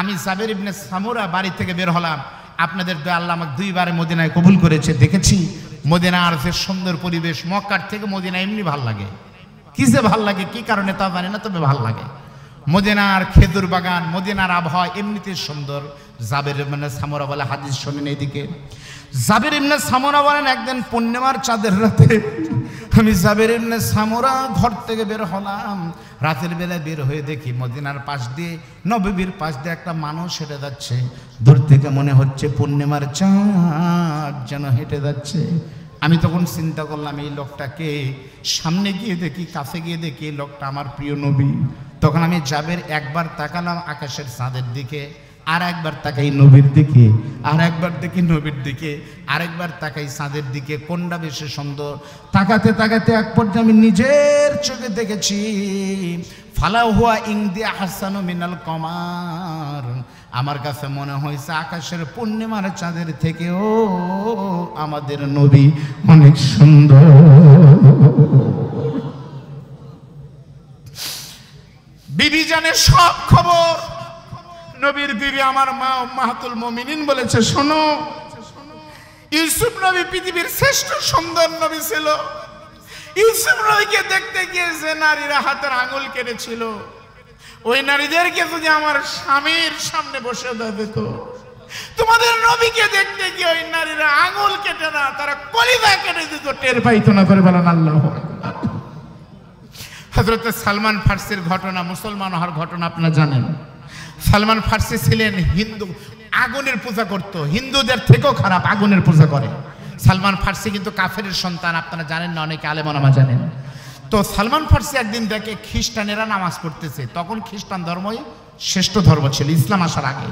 আমি জাবের ইবনে সামুরা বাড়ি থেকে বের হলাম। আপনাদের দয়া, আল্লাহ আমাকে 2 বারে মদিনায় কবুল করেছে। দেখেছি মদিনার যে সুন্দর পরিবেশ, মক্কার থেকে মদিনা এমনি ভাল লাগে। কি যে ভাল লাগে, কি কারণে তা জানি না, তবে ভাল লাগে। মদিনার খেজুর বাগান, মদিনার আবহাওয়া এমনিতে সুন্দর। জাবের ইবনে সামুরা বলে, হাদিস শুনেন এদিকে। জাবের ইবনে সামুরা বলেন, একদিন পূর্ণিমার চাঁদের রাতে আমি জাবের ইবনে সামুরা ঘর থেকে বের হলাম। রাতের বেলায় বের হয়ে দেখি মদিনার পাশ দিয়ে, নববীর পাশ দিয়ে একটা মানুষ হেঁটে যাচ্ছে। দূর থেকে মনে হচ্ছে পূর্ণিমার চাঁদ যেন হেঁটে যাচ্ছে। আমি তখন চিন্তা করলাম, এই লোকটাকে, সামনে গিয়ে দেখি, কাছে গিয়ে দেখি এই লোকটা আমার প্রিয় নবী। তখন আমি জাবের একবার তাকালাম আকাশের চাঁদের দিকে, আর একবার তাকাই নবীর দিকে, আর একবার দেখি নবীর দিকে, আরেকবার তাকাই চাঁদের দিকে, কোনটা বেশি সুন্দর। তাকাতে তাকাতে এক পর্যায়ে আমি নিজের চোখে দেখেছি ফালা হুয়া ইংদি আহসানু মিনাল কমার, আমার কাছে মনে হয়েছে আকাশের পূর্ণিমার চাঁদের থেকেও আমাদের নবী অনেক সুন্দর। বিবি জানে সব খবর। নবীর বিবি আমার মা উম্মাহাতুল মুমিনিন বলেছে, শোনো, ইউসুফ নবী পৃথিবীর শ্রেষ্ঠ সুন্দর নবী ছিল। ইউসুফ নবীকে দেখতে গিয়ে যে নারীরা হাতের আঙুল কেটেছিল, ওই নারীদেরকে যদি আমার স্বামীর সামনে বসে দিত, তোমাদের নবীকে দেখতে গিয়ে ওই নারীরা আঙুল কেটে না, তারা কলিজা কেটে দিত, টের পাইতো না। করে বলেন আল্লাহু আকবার। হযরত সালমান ফার্সির ঘটনা, মুসলমান হওয়ার ঘটনা আপনারা জানেন। সালমান ফার্সি ছিলেন হিন্দু, আগুনের পূজা করত, হিন্দুদের থেকেও খারাপ আগুনের পূজা করে। সালমান ফার্সি কিন্তু কাফেরের সন্তান, আপনারা জানেন না, অনেকে আলেম ওলামা জানেন। তো সালমান ফার্সি একদিন দেখে খ্রিস্টানেরা নামাজ পড়তেছে, তখন খ্রিস্টান ধর্মই শ্রেষ্ঠ ধর্ম ছিল ইসলাম আসার আগে।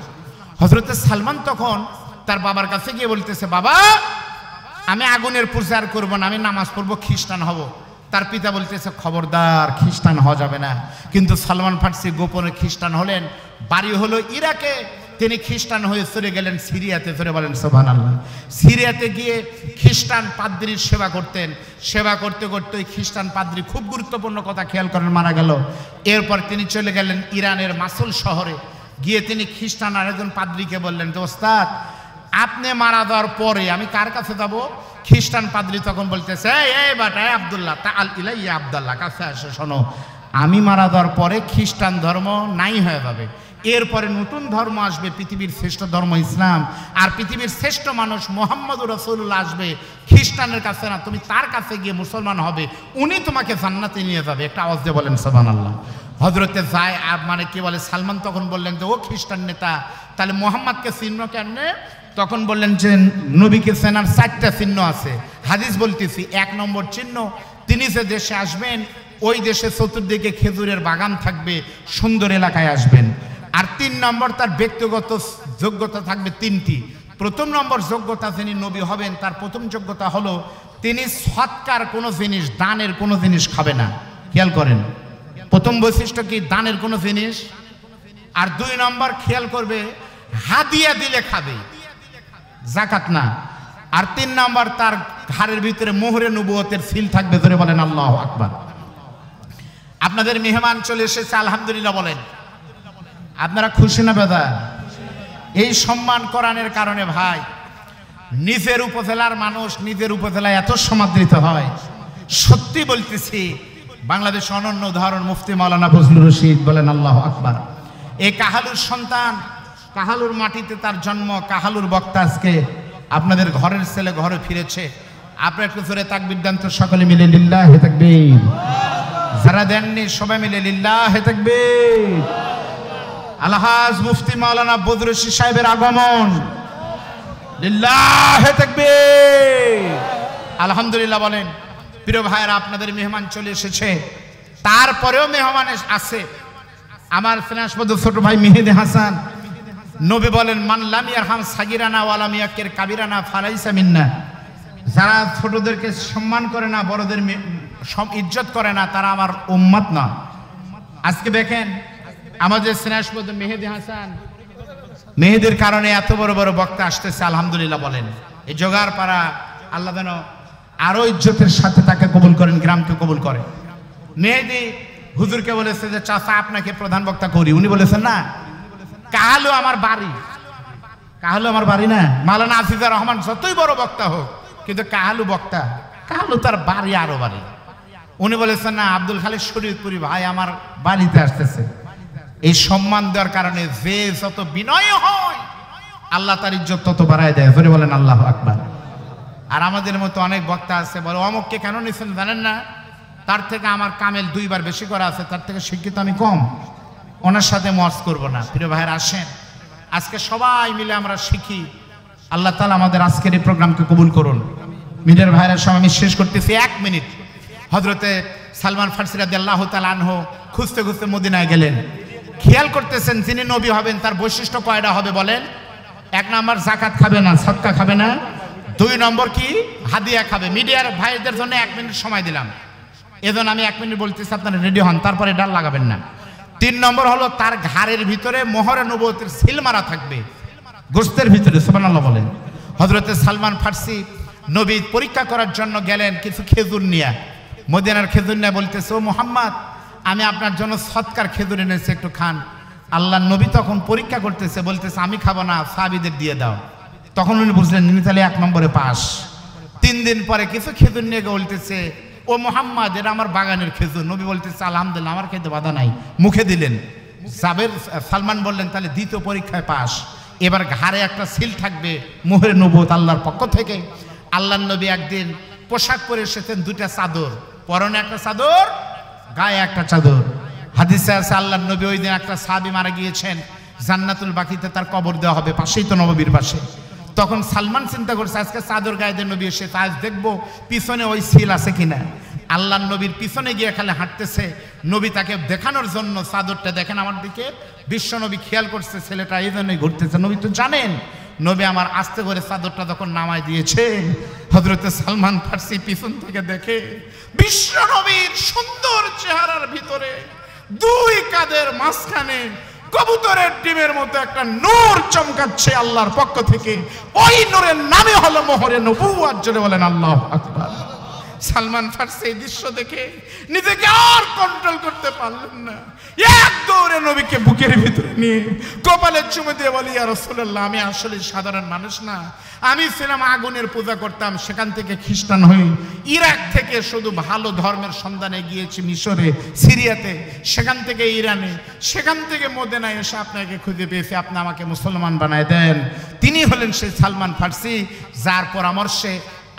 হযরত সালমান তখন তার বাবার কাছে গিয়ে বলতেছে, বাবা আমি আগুনের পূজা আর করবো না, আমি নামাজ পড়বো, খ্রিস্টান হব। তার পিতা বলতেছে, খবরদার, খ্রিস্টান হওয়া যাবে না। কিন্তু সালমান ফার্সি গোপনে খ্রিস্টান হলেন, বাড়ি হলো ইরাকে, তিনি খ্রিস্টান হয়ে চলে গেলেন সিরিয়াতে। ধরে বলেন সুবহানাল্লাহ। সিরিয়াতে গিয়ে খ্রিস্টান পাদ্রীর সেবা করতেন। সেবা করতে করতে ওই খ্রিস্টান পাদ্রী, খুব গুরুত্বপূর্ণ কথা খেয়াল করেন, মারা গেল। এরপর তিনি চলে গেলেন ইরানের মাসুল শহরে। গিয়ে তিনি খ্রিস্টান আরেকজন পাদ্রীকে বললেন, যে ওস্তাদ, আপনি মারা যাওয়ার পরে আমি কার কাছে যাব? খ্রিস্টান পাদ্রী তখন বলতেছে, এই বাটা আব্দুল্লাহ, তাআল ইলাইয়া আব্দুল্লাহ, কাছে আসো, শোনো, আমি মারা যাওয়ার পরে খ্রিস্টান ধর্ম নাই হয়ে যাবে, এরপরে নতুন ধর্ম আসবে, পৃথিবীর শ্রেষ্ঠ ধর্ম ইসলাম, আর পৃথিবীর শ্রেষ্ঠ মানুষ মুহাম্মদুর রাসূলুল্লাহ আসবে, খ্রিস্টানের কাছে না, তুমি তার কাছে গিয়ে মুসলমান হবে, উনি তোমাকে জান্নাতে নিয়ে যাবে। একটা আওয়াজ দিয়ে বলেন সুবহানাল্লাহ। হযরতে যায় মানে কি বলে, সালমান তখন বললেন যে, ও খ্রিস্টান নেতা, তাহলে মুহাম্মদকে চিহ্ন কেমনে? তখন বললেন যে, নবীকে চেনার 4টা চিহ্ন আছে। হাদিস বলতেছি, 1 নম্বর চিহ্ন, তিনি যে দেশে আসবেন ওই দেশে চতুর্দিকে খেজুরের বাগান থাকবে, সুন্দর এলাকায় আসবেন। আর 3 নম্বর, তার ব্যক্তিগত যোগ্যতা থাকবে 3টি। প্রথম নম্বর যোগ্যতা, যিনি নবী হবেন তার প্রথম যোগ্যতা হলো তিনি সৎকার কোনো জিনিস, দানের কোনো জিনিস খাবে না। খেয়াল করেন, প্রথম বৈশিষ্ট্য কি? দানের কোনো জিনিস। আর 2 নম্বর খেয়াল করবে, হাদিয়া দিলে খাবে, যাকাত না। আর 3 নম্বর, তার ঘাড়ের ভিতরে মোহরে নবুয়তের সিল থাকবে। ধরে বলেন আল্লাহু আকবার। আপনাদের মেহমান চলে এসেছে, আলহামদুলিল্লাহ বলেন। আপনারা খুশি না বেদা? এই সম্মান কোরআনের কারণে ভাই, নিজের উপজেলার মানুষ নিজের উপজেলায় এত সমাদৃত হয়। সত্যি বলতেছি, বাংলাদেশ অনন্য উদাহরণ মুফতি মাওলানা ফজলুর রশিদ, বলেন আল্লাহু আকবার। এই কাহালুর সন্তান, কাহালুর মাটিতে তার জন্ম, কাহালুর বক্তা আজকে আপনাদের ঘরের ছেলে ঘরে ফিরেছে। আপনারা একটু জোরে তাকবীর দেন তো সকলে মিলে, লিল্লাহি তাকবীর। যারা দেননি সবাই মিলে লিল্লাহি তাকবীর। আলহাজ মুফতি মাওলানা বদরুল রশিদ সাহেবের আগমন, লিল্লাহি তাকবীর। আলহামদুলিল্লাহ বলেন। প্রিয় ভাইরা, আপনাদের মেহমান চলে এসেছে, তারপরেও মেহমান আছে আমার স্নেহস্পদ ছোট ভাই মেহেদি হাসান। নবী বলেন, মান লাম ইয়ারহাম সাগিরানা ওয়া লাম ইয়াকির কাবিরানা ফালাইসা মিন্না। যারা ছোটদেরকে সম্মান করে না, বড়দের ইজ্জত করে না, তারা আমার উম্মত না। আজকে দেখেন আমাদের স্নেহস্পদ মেহেদি হাসান, মেহেদির কারণে এত বড় বড় বক্তা আসতেছে, আলহামদুলিল্লাহ বলেন। এই জোগাড় পাড়া আল্লাহ যেন আরো ইজ্জতের সাথে তাকে কবুল করেন, গ্রামকে কবুল করেন। মেহেদি হুজুরকে বলেছে যে, চাচা আপনাকে প্রধান বক্তা করি। উনি বলেছেন, না, কাহালু আমার বাড়ি, কাহালু আমার বাড়ি না। মাওলানা আজিজুর রহমান যতই বড় বক্তা হোক, কিন্তু কাহালু বক্তা, কাহালু তার বাড়ি আরো বাড়ি। উনি বলেছেন, না, আব্দুল খালিক শরীয়তপুরি ভাই আমার বাড়িতে আসতেছে। এই সম্মান দেওয়ার কারণে যে যত বিনয় হয়, আল্লাহ তার ইজ্জত তত বাড়ায় দেয়। ধরে বলেন আল্লাহু আকবার। আর আমাদের মতো অনেক বক্তা আছে, বলে অমুককে কেন নিছেন জানেন না, তার থেকে আমার কামেল 2 বার বেশি করা আছে, তার থেকে শিক্ষিত আমি কম, ওনার সাথে মজ করব না। প্রিয় ভাইয়ের, আসেন আজকে সবাই মিলে আমরা শিখি। আল্লাহ তাআলা আমাদের আজকের এই প্রোগ্রামকে কবুল করুন। মিডিয়ার ভাইয়ের সময় আমি শেষ করতেছি, 1 মিনিট। হযরতে সালমান ফার্সি রাদিয়াল্লাহু তাআলা আনহু খুঁজতে খুঁজতে মদিনায় গেলেন। খেয়াল করতেছেন যিনি নবী হবেন তার বৈশিষ্ট্য কয়টা হবে বলেন? 1 নম্বর যাকাত খাবে না, সদকা খাবে না। 2 নম্বর কি? হাদিয়া খাবে। মিডিয়ার ভাইদের জন্য 1 মিনিট সময় দিলাম, এজন্য আমি 1 মিনিট বলতেছি, আপনারা রেডি হন, তারপরে ডাল লাগাবেন না। 3 নম্বর হলো তার ঘাড়ের ভিতরে মোহরে নবুয়তের সিল মারা থাকবে, গোশতের ভিতরে। সুবহানাল্লাহ বলেন। হযরতে সালমান ফার্সি নবী পরীক্ষা করার জন্য গেলেন কিছু খেজুর নিয়ে, মদিনার খেজুর নিয়ে বলতেছে, ও মুহাম্মদ, আমি আপনার জন্য সৎকার খেজুর এনেছি, একটু খান। আল্লাহ নবী তখন পরীক্ষা করতেছে, বলতেছে আমি খাবো না, সাহাবীদের দিয়ে দাও। তখন উনি বুঝলেন ইনি তাহলে 1 নম্বরে পাস। 3 দিন পরে কিছু খেজুর নিয়ে বলতেছে, ও মুহাম্মদ, এটা আমার বাগানের খেজুর। নবী বলতেছে আলহামদুলিল্লাহ, আমার খেতে বাধা নাই, মুখে দিলেন। সালমান বললেন তাহলে দ্বিতীয় পরীক্ষায় পাস। এবার ঘাড়ে একটা সিল থাকবে, মোহরে নবুয়ত আল্লাহর পক্ষ থেকে। আল্লাহর নবী একদিন পোশাক পরে এসেছেন, 2টা চাদর, পরনে একটা চাদর, গায়ে একটা চাদর। হাদিসে আছে আল্লাহর নবী ওই দিন একটা সাহাবী মারা গিয়েছেন, জান্নাতুল বাকিতে তার কবর দেওয়া হবে, পাশেই তো নববীর পাশে। তখন সালমান চিন্তা করছে আজকে চাদর গায়ে দিয়ে নবী এসে, আজ দেখবো পিছনে ওই সিল আছে কিনা। আল্লাহর নবীর পিছনে গিয়ে খালি হাঁটতেছে, নবী তাকে দেখানোর জন্য চাদরটা দেখেন আমার দিকে। বিশ্ব নবী খেয়াল করছে ছেলেটা এই জন্যই ঘুরতেছে। নবী তো জানেন, নবী আমার আস্তে করে চাদরটা যখন নামায় দিয়েছে, হযরতে সালমান ফার্সি পিছন থেকে দেখে বিশ্ব নবীর সুন্দর চেহারার ভিতরে 2 কাঁধের মাঝখানে কবুতরের ডিমের মতো একটা নূর চমকাচ্ছে আল্লাহর পক্ষ থেকে। ওই নূরের নামে হলো মোহরে নবুয়ত। জোরে বলেন আল্লাহু আকবার। সালমান ফার্সি এই দৃশ্য দেখে নিজেকে আর কন্ট্রোল করতে পারলেন না, এক দৌড়ে নবীকে বুকের ভিতরে নিয়ে কপালে চুমে দিয়ে বলি, ইয়া রাসূলুল্লাহ, আমি আসলে সাধারণ মানুষ না, আমি ছিলাম আগুনের পূজা করতাম, সেখান থেকে খ্রিস্টান হই, ইরাক থেকে শুধু ভালো ধর্মের সন্ধানে গিয়েছি মিশরে, সিরিয়াতে, সেখান থেকে ইরানে, সেখান থেকে মদিনায় এসে আপনাকে খুঁজে পেয়েছি, আপনি আমাকে মুসলমান বানায় দেন। তিনি হলেন সেই সালমান ফার্সি যার পরামর্শে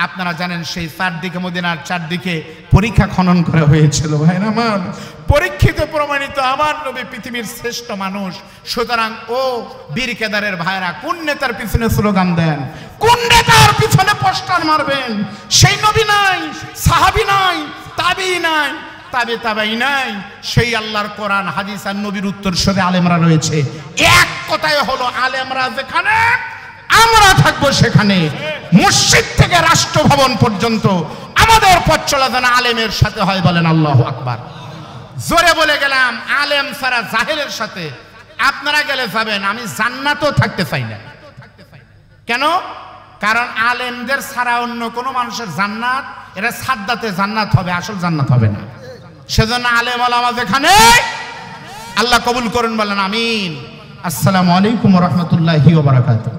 আপনারা জানেন সেই 4 দিকে মদিনার 4 দিকে পরীক্ষা খনন করা হয়েছিল। ভাই আমার পরীক্ষিত প্রমাণিত আমার নবী পৃথিবীর শ্রেষ্ঠ মানুষ। সুতরাং ও বীর কেদারের ভাইরা, কোন নেতার পিছনে স্লোগান দেন, কোন নেতার পিছনে পোস্টার মারবেন? সেই নবী নাই, সাহাবী নাই, তাবী নাই, তাবেই নাই, সেই আল্লাহর কোরআন হাদিস আর নবীর উত্তরসূরি আলেমরা রয়েছে। এক কথায় হলো আলেমরা যেখানে আমরা থাকবো সেখানে, মসজিদ থেকে রাষ্ট্রভবন পর্যন্ত আমাদের পথ চলা যেন আলেমের সাথে হয়। বলেন আল্লাহু আকবার। জোরে বলে গেলাম, আলেম ছাড়া জাহেলের সাথে আপনারা গেলে যাবেন, আমি জান্নাতও থাকতে চাই না। কেন? কারণ আলেমদের ছাড়া অন্য কোনো মানুষের জান্নাত, এটা সাদ্দাতে জান্নাত হবে, আসল জান্নাত হবে না। সেজন্য আলেম ওলামা যেখানে, আল্লাহ কবুল করুন, বলেন আমিন। আসসালামু আলাইকুম ওয়া রাহমাতুল্লাহি ওয়া বারাকাতুহু।